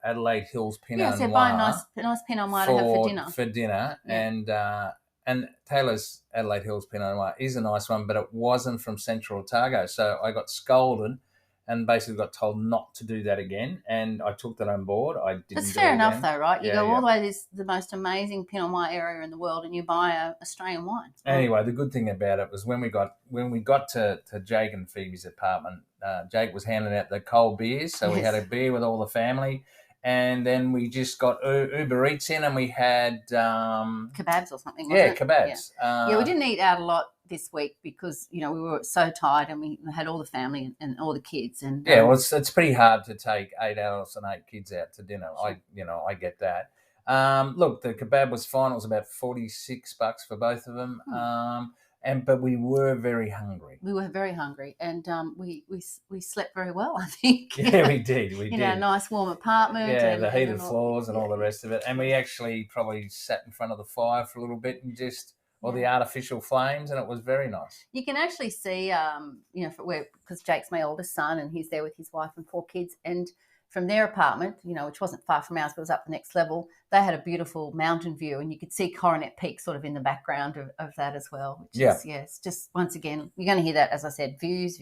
S2: Adelaide Hills Pinot Noir.
S1: Buy a nice Pinot Noir to have for dinner.
S2: For dinner, yeah. And Taylor's Adelaide Hills Pinot Noir is a nice one, but it wasn't from Central Otago, so I got scolded and basically got told not to do that again, and I took that on board. I didn't.
S1: That's fair enough, though, right? You go all the way to the most amazing Pinot Noir area in the world, and you buy a Australian wine.
S2: Anyway, the good thing about it was when we got to Jake and Phoebe's apartment, Jake was handing out the cold beers, so we had a beer with all the family, and then we just got Uber Eats in, and we had
S1: kebabs or something. Wasn't it?
S2: Kebabs.
S1: Yeah, we didn't eat out a lot this week because we were so tired, and we had all the family and all the kids. And
S2: well, it's pretty hard to take 8 adults and 8 kids out to dinner. Sure. I get that. Look, the kebab was fine. It was about $46 for both of them. But we were very hungry.
S1: We were very hungry, and we slept very well, I think.
S2: Yeah, we did. We
S1: in
S2: did.
S1: our nice warm apartment.
S2: Yeah,
S1: and
S2: the heated
S1: all,
S2: floors and all the rest of it. And we actually probably sat in front of the fire for a little bit and just, or the artificial flames, and it was very nice.
S1: You can actually see, because Jake's my oldest son, and he's there with his wife and 4 kids, and from their apartment, which wasn't far from ours, but was up the next level, they had a beautiful mountain view, and you could see Coronet Peak sort of in the background of that as well. Which is, it's just, once again, you're going to hear that, as I said, views.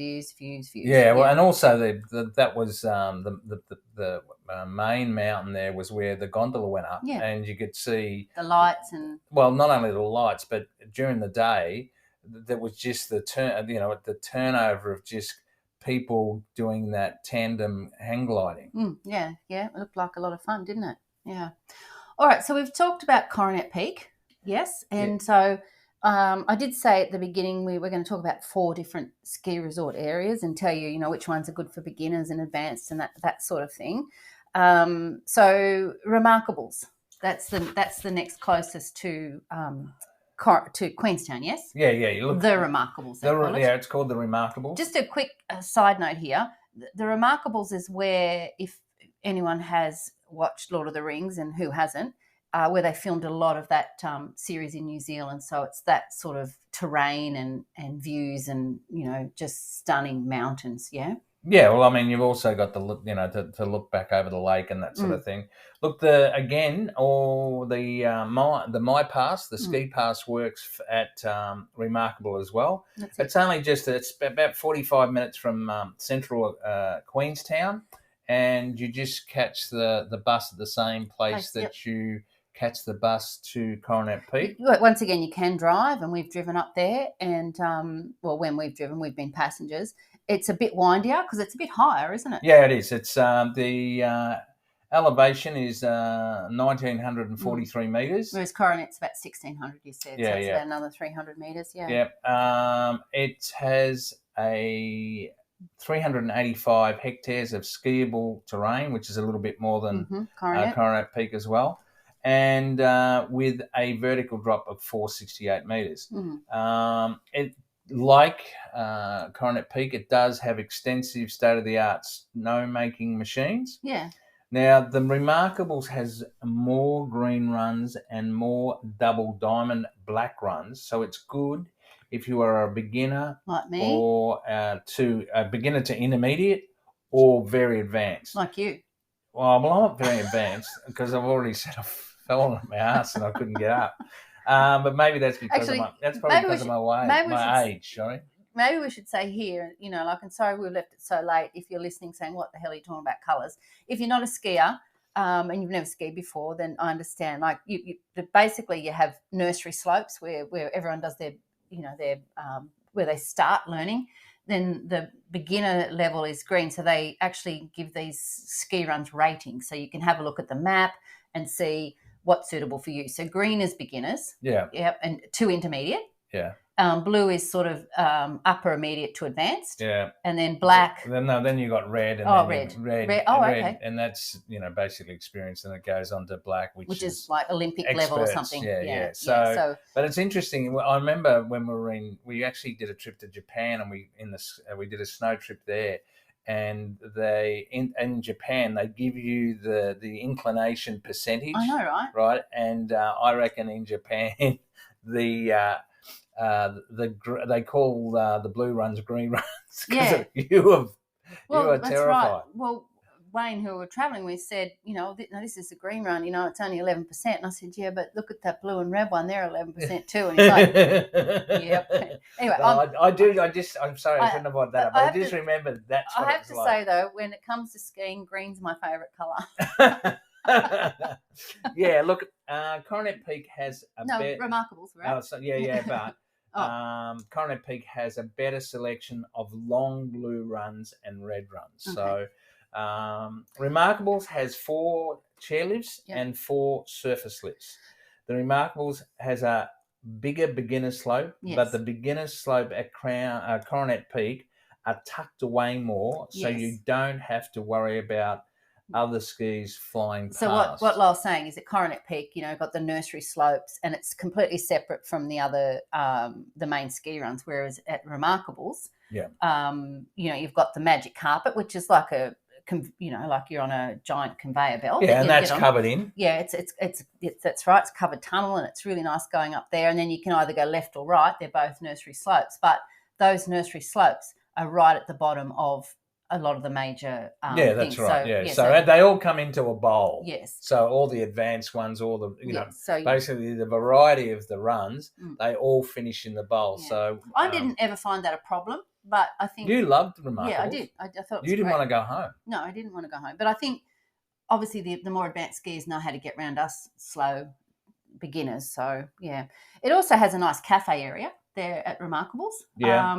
S2: Yeah, well, and also that was the main mountain there was where the gondola went up, and you could see
S1: the lights and
S2: not only the lights, but during the day, there was just the turnover of just people doing that tandem hang gliding.
S1: It looked like a lot of fun, didn't it? Yeah. All right, so we've talked about Coronet Peak, yes, and so I did say at the beginning we were going to talk about 4 different ski resort areas and tell you, which ones are good for beginners and advanced and that sort of thing. So Remarkables, that's the next closest to Queenstown, yes?
S2: Yeah. You look
S1: the Remarkables.
S2: It's called the Remarkables.
S1: Just a quick side note here: the Remarkables is where, if anyone has watched Lord of the Rings, and who hasn't, where they filmed a lot of that series in New Zealand. So it's that sort of terrain and views and just stunning mountains. Yeah.
S2: Yeah, well, I mean, you've also got to look, to look back over the lake and that sort of thing. Look, the My Pass, the ski pass works at Remarkable as well. It's about 45 minutes from central Queenstown, and you just catch the bus at the same place that you catch the bus to Coronet Peak.
S1: Once again, you can drive, and we've driven up there, and when we've driven, we've been passengers. It's a bit windier because it's a bit higher, isn't it?
S2: Yeah, it is. It's the elevation is 1,943 metres.
S1: Whereas Coronet's about 1,600, you said. So it's about another 300 metres,
S2: Yeah. It has a 385 hectares of skiable terrain, which is a little bit more than Coronet Peak as well, and with a vertical drop of 468 metres. Like Coronet Peak, it does have extensive state-of-the-art snow-making machines.
S1: Yeah.
S2: Now, the Remarkables has more green runs and more double diamond black runs, so it's good if you are a beginner
S1: like me,
S2: or to a beginner to intermediate, or very advanced.
S1: Like you.
S2: Well, I'm not very advanced because I've already said I fell on my ass and I couldn't get up. But maybe that's because of my age. Sorry.
S1: Maybe we should say here, and sorry we left it so late. If you're listening, saying what the hell are you talking about colours? If you're not a skier and you've never skied before, then I understand. Like basically, you have nursery slopes where everyone does their where they start learning. Then the beginner level is green, so they actually give these ski runs ratings, so you can have a look at the map and see what's suitable for you. So green is beginners.
S2: Yeah.
S1: Yep. And to intermediate.
S2: Yeah.
S1: Blue is sort of upper immediate to advanced.
S2: Yeah.
S1: And then black.
S2: Then you got red. And
S1: red. Oh, okay.
S2: And that's, basically experience. And it goes on to black, which
S1: is like Olympic level or something.
S2: Yeah. So, but it's interesting. I remember when we actually did a trip to Japan, and we did a snow trip there. And in Japan, they give you the inclination percentage.
S1: I know, right?
S2: Right, and I reckon in Japan, they call the blue runs green runs.
S1: Yeah,
S2: you are
S1: that's
S2: terrified.
S1: Right. Well, Wayne, who we were travelling with, said, this is a green run. It's only 11%. And I said, yeah, but look at that blue and red one; they're 11% too. And he's like, yep. Anyway,
S2: I'm sorry, I shouldn't have brought that up. I just remembered that's what
S1: I have to say though, when it comes to skiing, green's my favourite colour.
S2: Yeah, look, Coronet Peak has
S1: Remarkables, right?
S2: But Coronet Peak has a better selection of long blue runs and red runs. Okay. So Remarkables has 4 chairlifts and 4 surface lifts. The Remarkables has a bigger beginner slope, but the beginner slope at Coronet Peak are tucked away more, so you don't have to worry about other skis flying
S1: So
S2: past.
S1: what Lyle's saying is that Coronet Peak, got the nursery slopes, and it's completely separate from the other the main ski runs. Whereas at Remarkables, you've got the magic carpet, which is like like you're on a giant conveyor belt.
S2: Yeah, and that's covered in.
S1: Yeah, it's that's right. It's covered tunnel, and it's really nice going up there. And then you can either go left or right. They're both nursery slopes, but those nursery slopes are right at the bottom of a lot of the major
S2: that's
S1: things.
S2: right. So they all come into a bowl.
S1: Yes.
S2: So all the advanced ones, all the basically the variety of the runs, they all finish in the bowl. Yeah. So
S1: I didn't ever find that a problem, but I think
S2: you loved Remarkables.
S1: Yeah, I did. I thought
S2: you didn't want to go home.
S1: No, I didn't want to go home. But I think obviously the more advanced skiers know how to get around us slow beginners. So yeah, it also has a nice cafe area there at Remarkables.
S2: Yeah.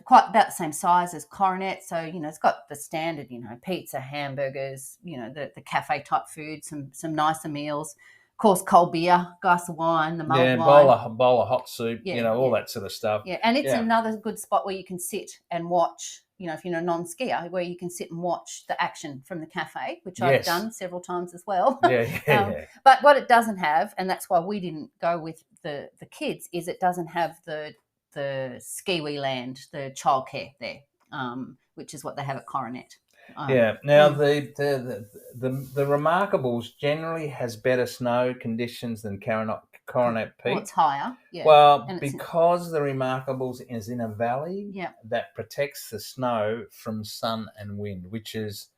S1: Quite about the same size as Coronet. So, it's got the standard, pizza, hamburgers, the cafe type food, some nicer meals. Of course, cold beer, glass of wine, the mulled wine.
S2: bowl of hot soup, all that sort of stuff.
S1: Yeah, and it's another good spot where you can sit and watch, if you're a non-skier, where you can sit and watch the action from the cafe, which I've done several times as well.
S2: Yeah.
S1: But what it doesn't have, and that's why we didn't go with the kids, is it doesn't have the skiwee land, the childcare there, which is what they have at Coronet.
S2: Now the Remarkables generally has better snow conditions than Coronet Peak.
S1: Well, it's higher. Yeah.
S2: Well, because the Remarkables is in a valley that protects the snow from sun and wind, which is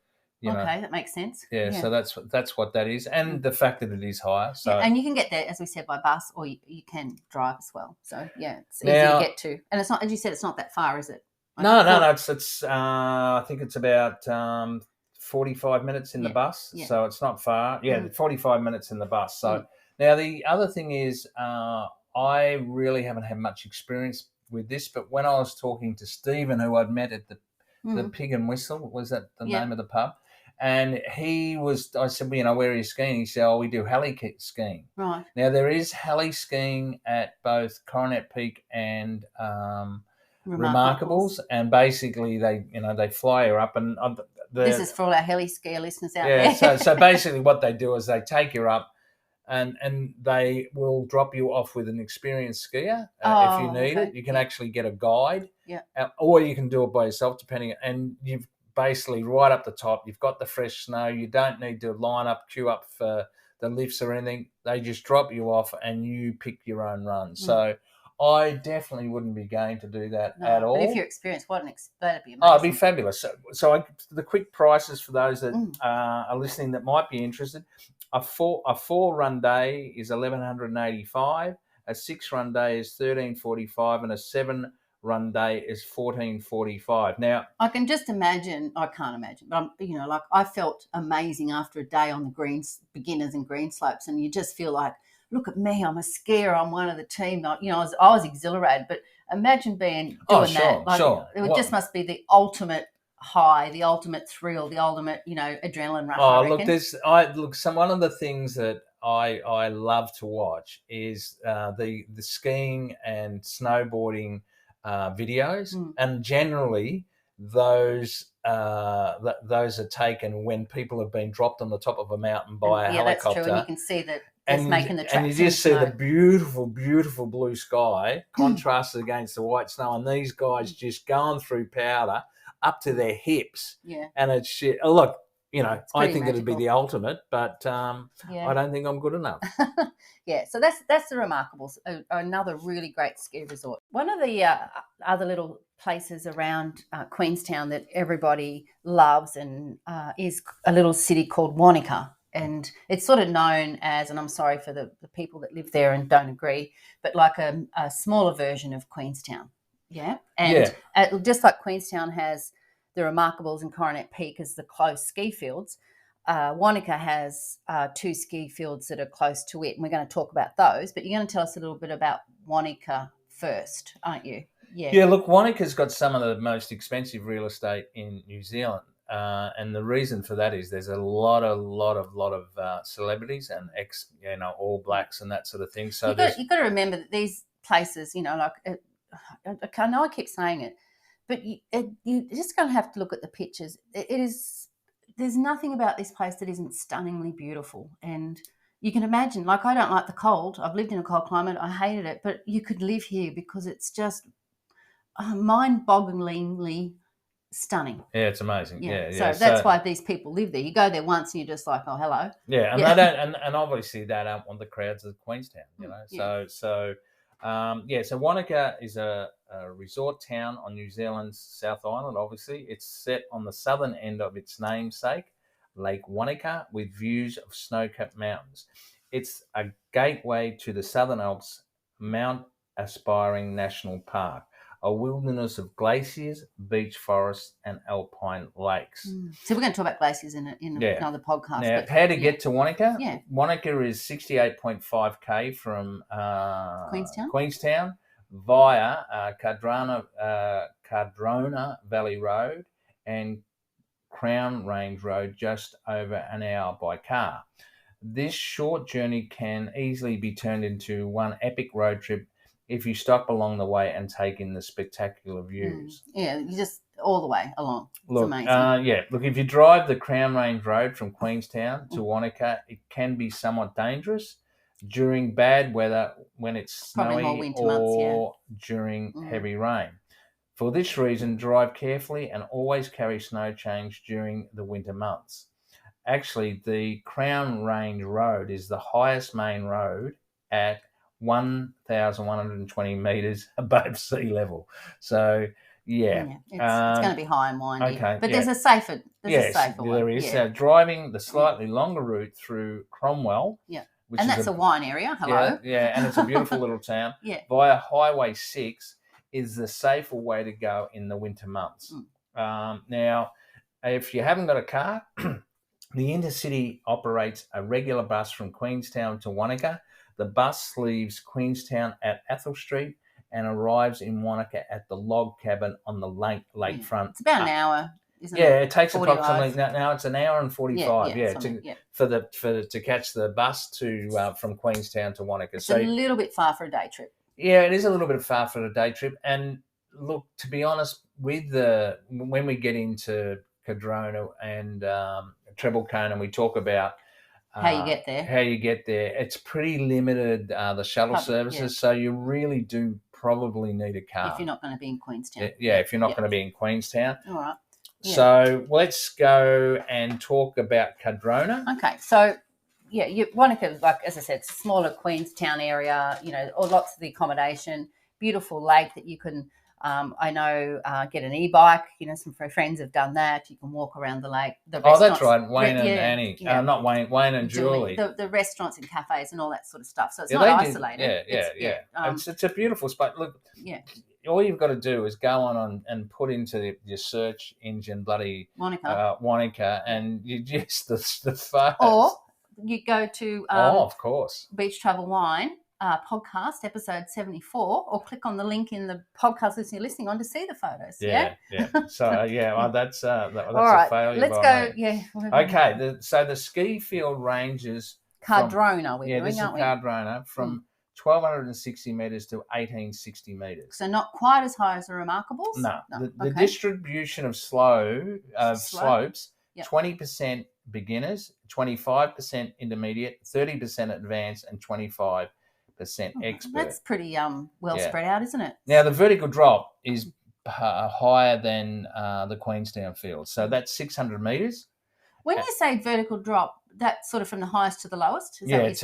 S1: that makes sense.
S2: Yeah, so that's what that is, and the fact that it is higher. So
S1: and you can get there, as we said, by bus, or you can drive as well. So it's easy to get to, and it's not, as you said, it's not that far, is it?
S2: No. It's I think it's about 45 minutes in the bus, so it's not far. 45 minutes in the bus. So now the other thing is, I really haven't had much experience with this, but when I was talking to Stephen, who I'd met at the Pig and Whistle, was that the name of the pub? And I said, where are you skiing? He said, we do heli skiing.
S1: Right.
S2: Now, there is heli skiing at both Coronet Peak and Remarkables. And basically they fly you up. And
S1: this is for all our heli skier listeners out there.
S2: So basically what they do is they take you up and they will drop you off with an experienced skier if you need it. You can actually get a guide.
S1: Yeah.
S2: Or you can do it by yourself, depending. And you've basically right up the top, you've got the fresh snow. You don't need to queue up for the lifts or anything. They just drop you off and you pick your own run. So I definitely wouldn't be going to do that at all.
S1: But if you're experienced, that'd be amazing.
S2: Oh, it'd be fabulous. So the quick prices for those that are listening that might be interested: a 4-run day is $1,185, a 6-run day is $1,345, and a 7-run day is $1,445. Now,
S1: I can just imagine. I can't imagine, but I felt amazing after a day on the beginners and green slopes, and you just feel like, look at me, I'm a skier, I'm one of the team. I was exhilarated, but imagine doing that. It just must be the ultimate high, the ultimate thrill, the ultimate, adrenaline rush.
S2: One of the things that I love to watch is the skiing and snowboarding videos, and generally those are taken when people have been dropped on the top of a mountain by a helicopter.
S1: That's true, and you can see that it's making the tracks.
S2: And you just see the beautiful, beautiful blue sky contrasted against the white snow, and these guys just going through powder up to their hips.
S1: Yeah.
S2: And it's shit. Look, I think it'd be
S1: magical.
S2: the ultimate, but I don't think I'm good enough.
S1: Yeah, so that's the Remarkables, another really great ski resort. One of the other little places around Queenstown that everybody loves and is a little city called Wanaka. And it's sort of known as, and I'm sorry for the people that live there and don't agree, but like a smaller version of Queenstown. Yeah. And just like Queenstown has the Remarkables and Coronet Peak as the close ski fields, Wanaka has 2 ski fields that are close to it. And we're going to talk about those, but you're going to tell us a little bit about Wanaka first, aren't you?
S2: Yeah, look, Wanaka's got some of the most expensive real estate in New Zealand. And the reason for that is there's a lot of celebrities and All Blacks and that sort of thing. So
S1: you've got to remember that these places, I know I keep saying it, but you're just going to have to look at the pictures. There's there's nothing about this place that isn't stunningly beautiful. And you can imagine, like, I don't like the cold. I've lived in a cold climate. I hated it. But you could live here because it's just mind-bogglingly stunning.
S2: Yeah, it's amazing. Yeah.
S1: So that's why these people live there. You go there once and you're just like, oh, hello.
S2: Yeah, and they don't, and obviously they don't want the crowds of Queenstown, you know.
S1: Yeah.
S2: So Wanaka is a resort town on New Zealand's South Island. Obviously, it's set on the southern end of its namesake, Lake Wanaka, with views of snow-capped mountains. It's a gateway to the Southern Alps, Mount Aspiring National Park, a wilderness of glaciers, beech forests, and alpine lakes.
S1: So we're going to talk about glaciers in another podcast.
S2: Now, how to get to Wanaka?
S1: Yeah.
S2: Wanaka is 68.5 km from
S1: Queenstown
S2: via Cardrona Valley Road and Crown Range Road, just over an hour by car. This short journey can easily be turned into one epic road trip if you stop along the way and take in the spectacular views.
S1: Yeah, you just all the way along. It's amazing.
S2: Look, if you drive the Crown Range Road from Queenstown to Wanaka, it can be somewhat dangerous during bad weather when it's snowy or during heavy rain. For this reason, drive carefully and always carry snow change during the winter months. Actually, the Crown Range Road is the highest main road at 1,120 metres above sea level. So,
S1: it's going to be high and windy.
S2: Okay,
S1: but there's a safer way.
S2: There is. Driving the slightly longer route through Cromwell.
S1: Yeah. And that's a wine area. Hello.
S2: Yeah, and it's a beautiful little town.
S1: Yeah.
S2: Via Highway 6 is the safer way to go in the winter months. Now, if you haven't got a car, the Intercity operates a regular bus from Queenstown to Wanaka. The bus leaves Queenstown at Athol Street and arrives in Wanaka at the log cabin on the lakefront.
S1: It's about an hour, isn't it?
S2: Yeah, it takes approximately now it's an hour and 45. To catch the bus to from Queenstown to Wanaka.
S1: It's a little bit far for a day trip.
S2: Yeah, it is a little bit far for a day trip. And look, to be honest, when we get into Cardrona and Tremble Cone and we talk about
S1: how you get there,
S2: it's pretty limited, the shuttle services, so you really do probably need a car
S1: if you're not going to be in Queenstown.
S2: If you're not going to be in Queenstown.
S1: All right. Yeah.
S2: So let's go and talk about Cardrona.
S1: Okay, so Wanaka, like as I said, it's a smaller Queenstown area. Or lots of the accommodation, beautiful lake that you can. I know, get an e-bike. Some friends have done that. You can walk around the lake.
S2: That's right. Wayne and Annie. Not Wayne. Wayne and Julie.
S1: The restaurants and cafes and all that sort of stuff. So it's not isolated.
S2: It's a beautiful spot. Look, all you've got to do is go on and put into your search engine bloody Wanaka, and you just the photos.
S1: Or you go to
S2: of course,
S1: Beach Travel Wine. Podcast episode 74, or click on the link in the podcast list you're listening on to see the photos. So
S2: that's
S1: all right,
S2: a failure.
S1: Let's go.
S2: Okay, so the ski field ranges
S1: Cardrona.
S2: This is Cardrona from 1,260 metres to 1,860 metres.
S1: So not quite as high as the Remarkables.
S2: No. The distribution of slopes: 20% beginners, 25% intermediate, 30% advanced, and 25% expert.
S1: That's pretty well spread out, isn't it?
S2: Now the vertical drop is higher than the Queenstown field, so that's 600 metres.
S1: When you say vertical drop, that's sort of from the highest to the lowest. Is that what you're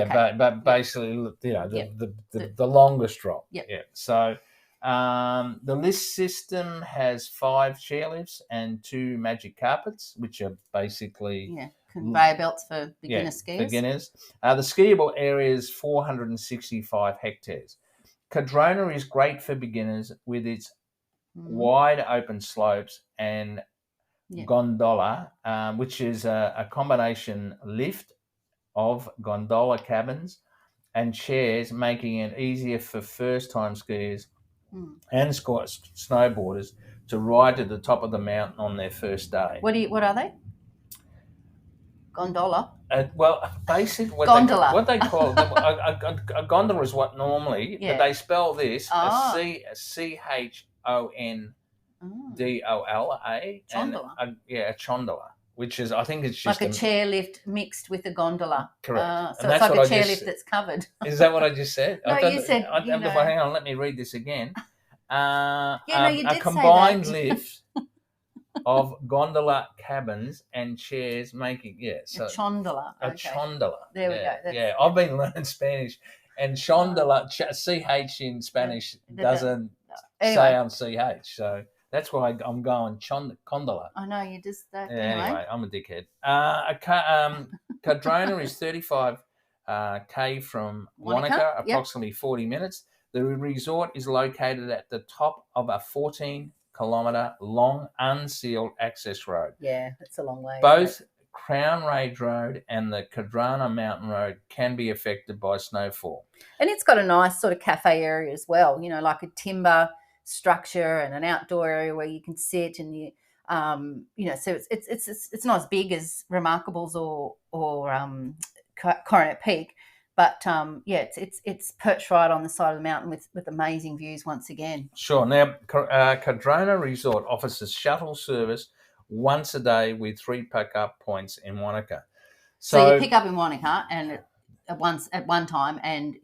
S1: saying?
S2: But basically, the longest drop.
S1: Yep.
S2: Yeah. So the lift system has 5 chairlifts and 2 magic carpets, which are basically
S1: conveyor belts for beginners.
S2: The skiable area is 465 hectares. Cardrona is great for beginners with its wide open slopes and gondola, which is a combination lift of gondola cabins and chairs, making it easier for first-time skiers and snowboarders to ride to the top of the mountain on their first day.
S1: What are they? Gondola.
S2: Basically,
S1: gondola.
S2: What they call a gondola is what normally, but they spell this as CHONDOLA.
S1: Chondola.
S2: A chondola. which is, I think it's just
S1: like a chairlift mixed with a gondola.
S2: Correct.
S1: So it's like a chairlift that's covered.
S2: Is that what I just said?
S1: No, you said,
S2: hang on, let me read this again.
S1: You did
S2: combined
S1: say that.
S2: lift of gondola cabins and chairs making, so
S1: a chondola.
S2: A chondola.
S1: There we go.
S2: Yeah, I've been learning Spanish, and chondola, CH in Spanish doesn't say on CH, so that's why I'm going chondola.
S1: I know, you just...
S2: anyway, I'm a dickhead. Cardrona is 35 K from Wanaka, approximately 40 minutes. The resort is located at the top of a 14-kilometre long unsealed access road.
S1: Yeah, it's a long way.
S2: Both Crown Range Road and the Cardrona Mountain Road can be affected by snowfall. And
S1: it's got a nice sort of cafe area as well, like a timber structure and an outdoor area where you can sit and so it's not as big as Remarkables or Coronet Peak, but it's perched right on the side of the mountain with amazing views once again.
S2: Sure. Now, Cardrona Resort offers a shuttle service once a day with 3 pick-up points in Wanaka.
S1: So you pick up in Wanaka and at one time, and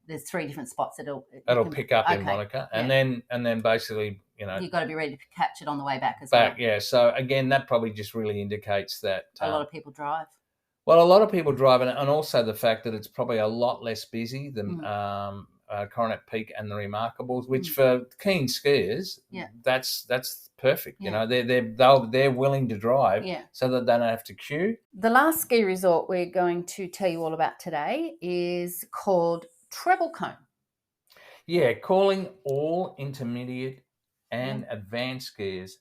S1: there's 3 different spots that'll
S2: pick up in Wanaka, and then basically
S1: you've got to be ready to catch it on the way back as well.
S2: Yeah. So again, that probably just really indicates that
S1: a lot of people drive.
S2: Well, a lot of people drive, and also the fact that it's probably a lot less busy than Coronet Peak and the Remarkables, which for keen skiers, that's perfect.
S1: Yeah.
S2: They're willing to drive, so that they don't have to queue.
S1: The last ski resort we're going to tell you all about today is called Tremble Cone.
S2: Yeah, calling all intermediate and advanced skiers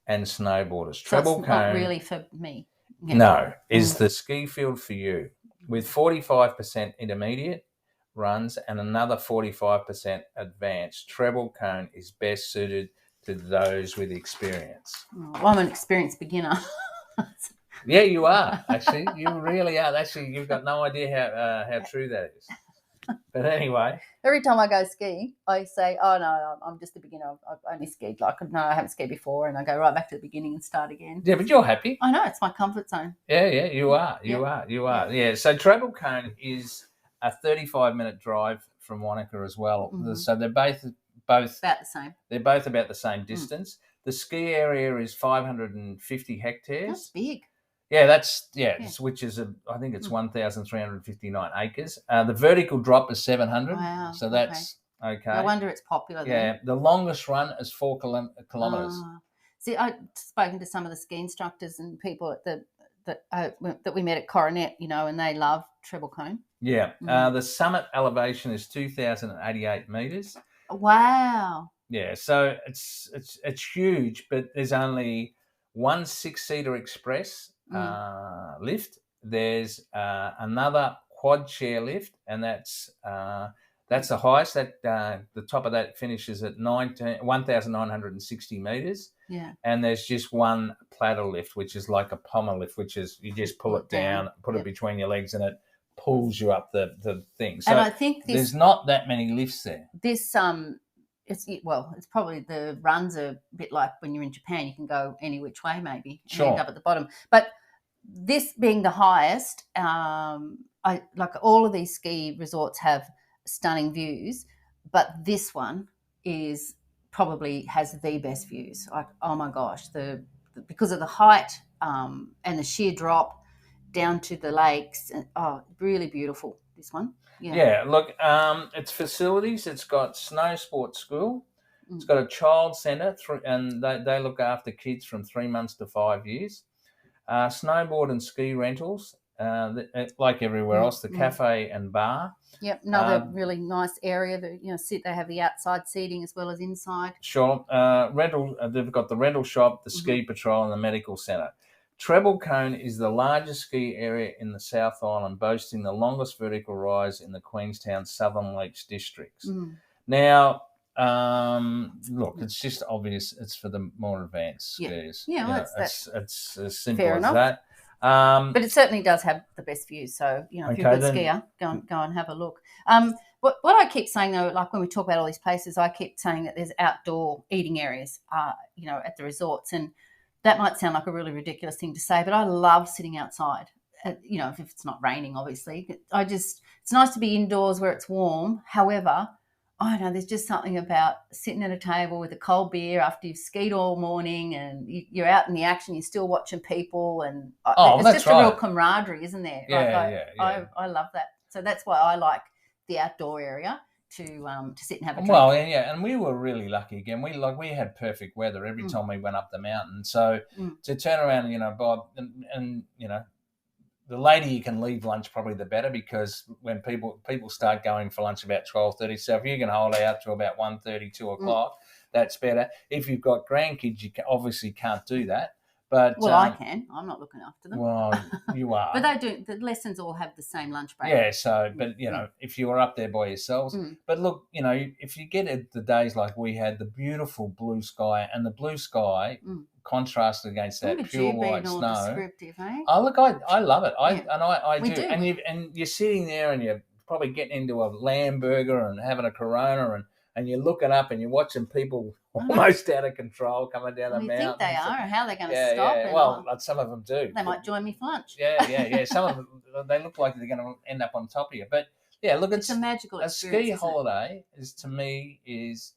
S2: and snowboarders. Tremble Cone,
S1: not really for me.
S2: Yeah. No, is the ski field for you, with 45% intermediate runs and another 45% advanced. Tremble Cone is best suited to those with experience.
S1: Well, I'm an experienced beginner.
S2: Yeah, you are, actually. You really are. Actually, you've got no idea how true that is. But anyway.
S1: Every time I go skiing, I say, oh, no, I'm just a beginner. I've only skied. I haven't skied before. And I go right back to the beginning and start again.
S2: Yeah, but you're happy.
S1: I know. It's my comfort zone.
S2: Yeah, you are. You are. Yeah, so Tremble Cone is a 35-minute drive from Wanaka as well. Mm-hmm. So they're both
S1: about the same.
S2: They're both about the same distance. The ski area is 550 hectares.
S1: That's big.
S2: Yeah, which is I think it's 1,359 acres. The vertical drop is 700.
S1: Wow.
S2: So that's okay.
S1: No wonder it's popular then.
S2: Yeah, the longest run is 4 kilometres.
S1: See, I've spoken to some of the ski instructors and people at that we met at Coronet, and they love Tremble Cone.
S2: Yeah. The summit elevation is 2,088 metres.
S1: Wow.
S2: Yeah, so it's huge, but there's only one 6-seater express lift. There's another quad chair lift, and that's the highest. That the top of that finishes at 1,960 metres.
S1: Yeah.
S2: And there's just one platter lift, which is like a pommel lift, which is you just pull it down, put it between your legs, and it pulls you up the thing. So
S1: and I think
S2: there's not that many lifts there.
S1: This it's probably the runs are a bit like when you're in Japan. You can go any which way maybe and end up at the bottom. But this being the highest, I like all of these ski resorts have stunning views, but this one is probably has the best views. Like, oh my gosh, because of the height and the sheer drop down to the lakes. Really beautiful, this one.
S2: Yeah, look, its facilities, it's got snow sports school, it's got a child centre, and they look after kids from 3 months to 5 years. Snowboard and ski rentals, like everywhere else, the cafe and bar.
S1: Yep, another really nice area that they have the outside seating as well as inside.
S2: Sure, rental. They've got the rental shop, the ski patrol, and the medical centre. Tremble Cone is the largest ski area in the South Island, boasting the longest vertical rise in the Queenstown Southern Lakes districts. Now, look, it's just obvious it's for the more advanced skiers.
S1: Yeah, well,
S2: it's as simple as that.
S1: But it certainly does have the best views. So, if you're a good skier, go and have a look. What I keep saying, though, like when we talk about all these places, I keep saying that there's outdoor eating areas, at the resorts. And that might sound like a really ridiculous thing to say, but I love sitting outside. You know, if it's not raining, obviously. It's nice to be indoors where it's warm. However, I don't know, there's just something about sitting at a table with a cold beer after you've skied all morning and you're out in the action, you're still watching people, and it's just a real camaraderie, isn't there? I love that. So that's why I like the outdoor area to sit and have a drink.
S2: Well, and we were really lucky again. We had perfect weather every time we went up the mountain. So to turn around, you know, Bob, and you know, the later you can leave lunch, probably the better, because when people start going for lunch about 12:30. So if you can hold out to about 1:30, 2 o'clock, that's better. If you've got grandkids, you obviously can't do that. But
S1: I can. I'm not looking after them.
S2: Well, you are.
S1: But they do. The lessons all have the same lunch break.
S2: Yeah. So, but you know, if you were up there by yourselves, but look, you know, if you get the days like we had, the beautiful blue sky, and the blue sky contrasted against that pure white snow.
S1: Descriptive, eh?
S2: Oh, look, I love it. I do. And you're sitting there, and you're probably getting into a lamb burger and having a Corona, and you're looking up and you're watching people almost out of control coming down the mountain.
S1: You think they are, or how they're going to stop?
S2: Yeah. Well, some of them do.
S1: They might join me for lunch.
S2: Yeah. Some of them, they look like they're going to end up on top of you. But yeah, look,
S1: it's a magical experience.
S2: A ski holiday to me is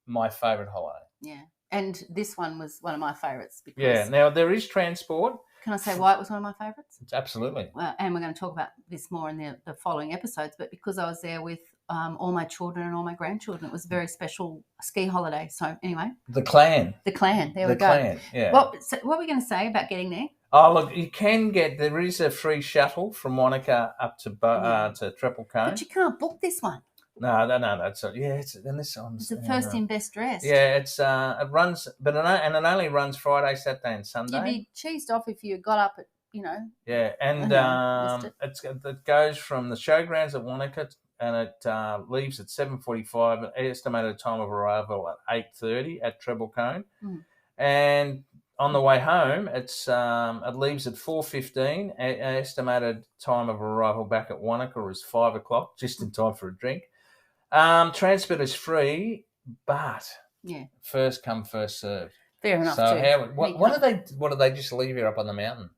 S2: my favourite holiday.
S1: Yeah, and this one was one of my favourites.
S2: Now there is transport.
S1: Can I say why it was one of my favourites?
S2: Absolutely.
S1: Well, and we're going to talk about this more in the following episodes, but because I was there with all my children and all my grandchildren, it was a very special ski holiday. So anyway.
S2: The clan.
S1: There we go.
S2: The clan, yeah.
S1: What were we going to say about getting there?
S2: Oh, look, you can there is a free shuttle from Wanaka up to Tremble Cone.
S1: But you can't book this one.
S2: No, that's it's
S1: the first in best dressed.
S2: Yeah, it runs, but it only runs Friday, Saturday, and Sunday.
S1: You'd be cheesed off if you got up at, you know.
S2: Yeah, and it goes from the showgrounds at Wanaka, and it leaves at 7:45. Estimated time of arrival at 8:30 at Tremble Cone, and on the way home, it leaves at 4:15. Estimated time of arrival back at Wanaka is 5 o'clock, just in time for a drink. Transport is free, but first come, first served.
S1: Fair enough.
S2: So what do they just leave you up on the mountain?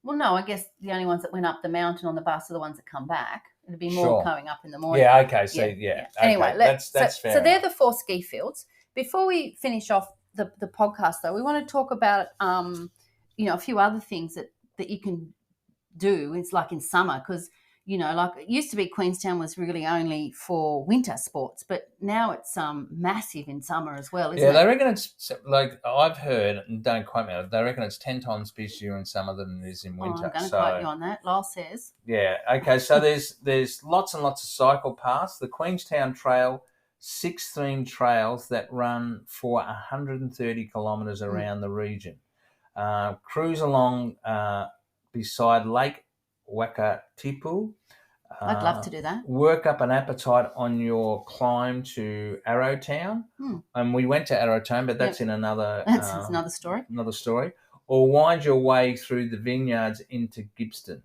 S1: Well, no, I guess the only ones that went up the mountain on the bus are the ones that come back. It'd be more coming up in the morning.
S2: Yeah, okay. So okay.
S1: Anyway,
S2: that's fair.
S1: So they're the 4 ski fields. Before we finish off the podcast, though, we want to talk about a few other things that you can do. It's like in summer, because like it used to be Queenstown was really only for winter sports, but now it's massive in summer as well, isn't it?
S2: Yeah, they reckon it's, like I've heard, and don't quote me on it, they reckon it's 10 times busier in summer than it is in winter.
S1: I'm going to quote you on that. Lyle says.
S2: Yeah, okay, so there's lots and lots of cycle paths. The Queenstown Trail, 6 themed trails that run for 130 kilometres around the region. Cruise along beside Lake Wakatipu.
S1: I'd love to do that.
S2: Work up an appetite on your climb to Arrowtown. And we went to Arrowtown, but that's in another...
S1: That's another story.
S2: Another story. Or wind your way through the vineyards into Gippsland.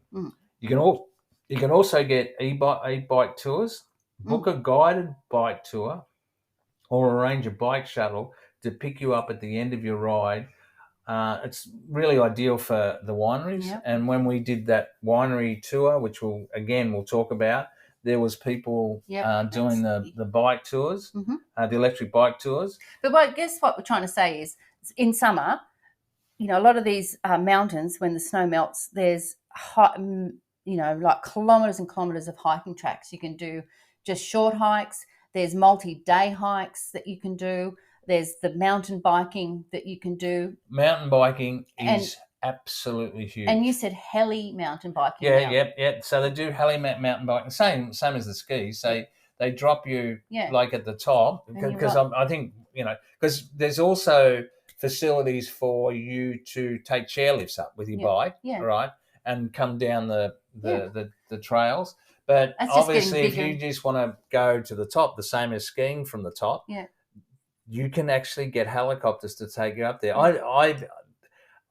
S2: You can also get e-bike tours, book a guided bike tour, or arrange a bike shuttle to pick you up at the end of your ride. It's really ideal for the wineries. Yep. And when we did that winery tour, which we'll talk about, there was people doing the bike tours, the electric bike tours.
S1: But I guess what we're trying to say is, in summer, a lot of these mountains, when the snow melts, there's like kilometres and kilometres of hiking tracks. You can do just short hikes. There's multi-day hikes that you can do. There's the mountain biking that you can do.
S2: Mountain biking is absolutely huge.
S1: And you said heli mountain biking.
S2: Yeah. So they do heli mountain biking, same as the skis. So they drop you like at the top, because I think because there's also facilities for you to take chairlifts up with your bike, right, and come down the trails. But obviously, if you just want to go to the top, the same as skiing from the top, you can actually get helicopters to take you up there. I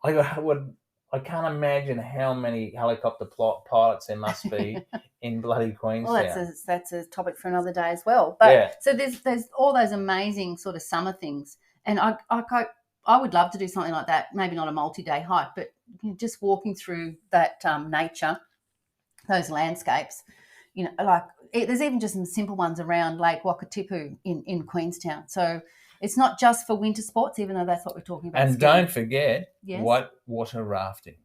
S2: can't imagine how many helicopter pilots there must be in bloody Queenstown.
S1: Well, that's a topic for another day as well. But so there's all those amazing sort of summer things, and I I would love to do something like that. Maybe not a multi-day hike, but just walking through that nature, those landscapes. Like there's even just some simple ones around Lake Wakatipu in Queenstown. So it's not just for winter sports, even though that's what we're talking about.
S2: And
S1: skiing.
S2: don't forget whitewater rafting.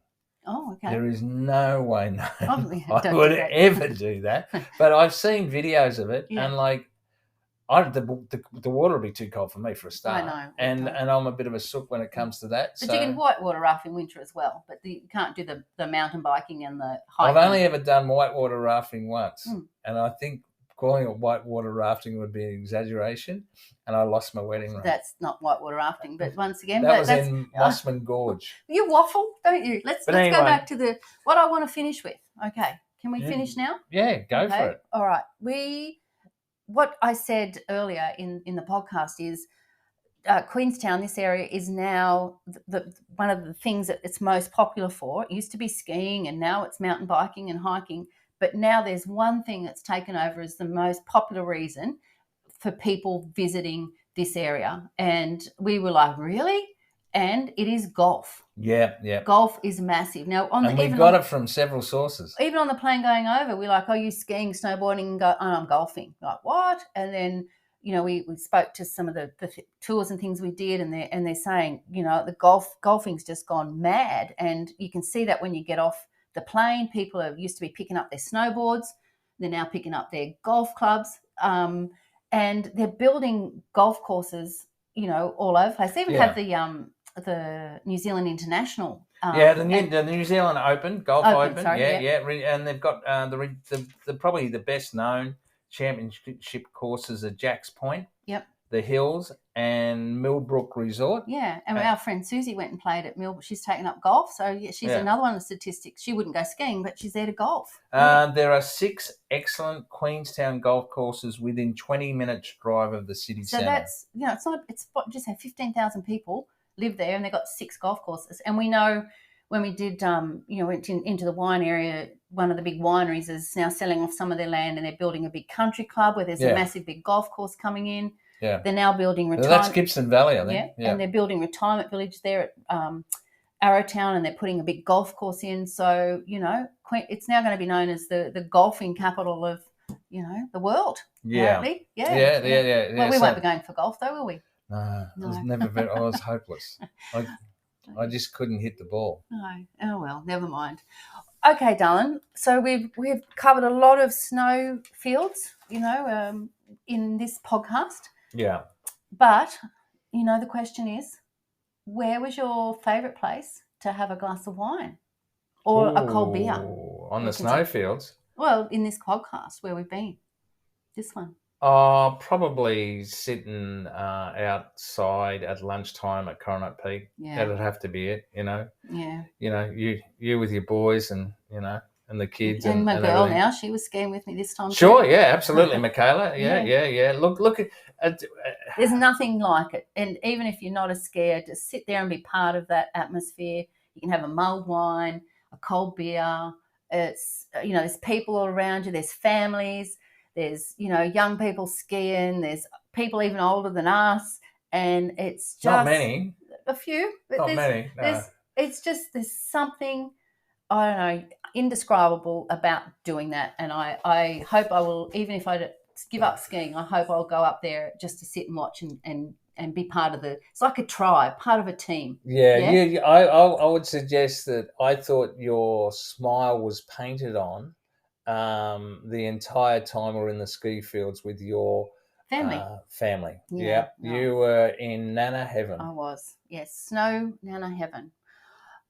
S1: Oh, okay.
S2: There is no way I
S1: don't
S2: would
S1: do that.
S2: ever do that. But I've seen videos of it, and like, the water will be too cold for me for a start.
S1: I know.
S2: And I'm a bit of a sook when it comes to that.
S1: But you can whitewater raft in winter as well. But you can't do the mountain biking and the hiking.
S2: I've only ever done whitewater rafting once, and I think calling it whitewater rafting would be an exaggeration, and I lost my wedding ring.
S1: That's not whitewater rafting, but once again...
S2: that was in Mossman Gorge.
S1: You waffle, don't you? Let's go back to what I want to finish with. Okay, can we finish now?
S2: Yeah, go for it.
S1: All right. What I said earlier in the podcast is Queenstown, this area, is now one of the things that it's most popular for. It used to be skiing, and now it's mountain biking and hiking. But now there's one thing that's taken over as the most popular reason for people visiting this area. And we were like, really? And it is golf.
S2: Yeah.
S1: Golf is massive. Now,
S2: we've got it from several sources.
S1: Even on the plane going over, we're like, you skiing, snowboarding, and I'm golfing. Like, what? And then, we spoke to some of the tours and things we did, and they're saying, the golfing's just gone mad. And you can see that when you get off the plane, people used to be picking up their snowboards. They're now picking up their golf clubs, and they're building golf courses, all over the place. They even have the New Zealand International.
S2: The New Zealand Open, Golf Open.
S1: Sorry,
S2: and they've got the probably the best known championship courses are Jack's Point.
S1: Yep.
S2: The Hills and Millbrook Resort.
S1: Yeah, and our friend Susie went and played at Millbrook. She's taken up golf, so she's another one of the statistics. She wouldn't go skiing, but she's there to golf.
S2: There are 6 excellent Queenstown golf courses within 20 minutes drive of the city centre.
S1: So that's it's just had 15,000 people live there, and they've got 6 golf courses. And we know when we did went into the wine area, one of the big wineries is now selling off some of their land, and they're building a big country club where there's a massive big golf course coming in.
S2: Yeah,
S1: they're now building retirement.
S2: That's Gibson Valley, I think.
S1: Yeah, and they're building retirement village there at Arrowtown, and they're putting a big golf course in. So it's now going to be known as the golfing capital of the world.
S2: Yeah,
S1: yeah. Well, we won't be going for golf though, will we?
S2: No. I was never. I was hopeless. I just couldn't hit the ball.
S1: No. Oh well, never mind. Okay, darling. So we've covered a lot of snow fields, in this podcast.
S2: Yeah.
S1: But, the question is, where was your favourite place to have a glass of wine or a cold beer?
S2: On the snowfields?
S1: Well, in this podcast where we've been. This one.
S2: Probably sitting outside at lunchtime at Coronet Peak.
S1: Yeah.
S2: That'd have to be it,
S1: Yeah.
S2: You with your boys and the kids.
S1: And my girl
S2: everything.
S1: now, she was skiing with me this time.
S2: Sure, yeah, absolutely, Michaela. Yeah. Look at
S1: there's nothing like it. And even if you're not a skier, just sit there and be part of that atmosphere. You can have a mulled wine, a cold beer. It's there's people all around you. There's families. There's young people skiing. There's people even older than us, and it's just
S2: not many.
S1: A few.
S2: Not many. No.
S1: There's something, I don't know, indescribable about doing that. And I hope I will, even if I give up skiing, I hope I'll go up there just to sit and watch and be part of it's like a tribe, part of a team.
S2: Yeah. I would suggest that I thought your smile was painted on the entire time we're in the ski fields with your family. Yeah. You were in Nana heaven.
S1: I was. Yes, snow Nana heaven.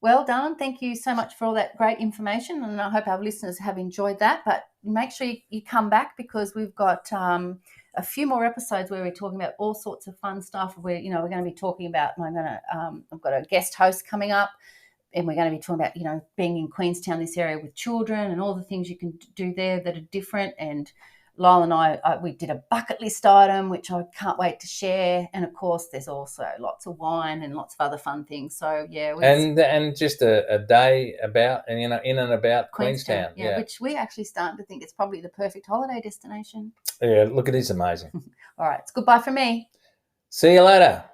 S1: Well, darling, thank you so much for all that great information, and I hope our listeners have enjoyed that. But make sure you come back, because we've got a few more episodes where we're talking about all sorts of fun stuff. We're going to be talking about. I've got a guest host coming up, and we're going to be talking about being in Queenstown, this area with children, and all the things you can do there that are different. And Lyle and I we did a bucket list item, which I can't wait to share. And of course, there's also lots of wine and lots of other fun things. So
S2: and just a day about in and about Queenstown.
S1: Yeah, which we actually starting to think it's probably the perfect holiday destination.
S2: Yeah, look, it is amazing.
S1: All right, it's goodbye from me.
S2: See you later.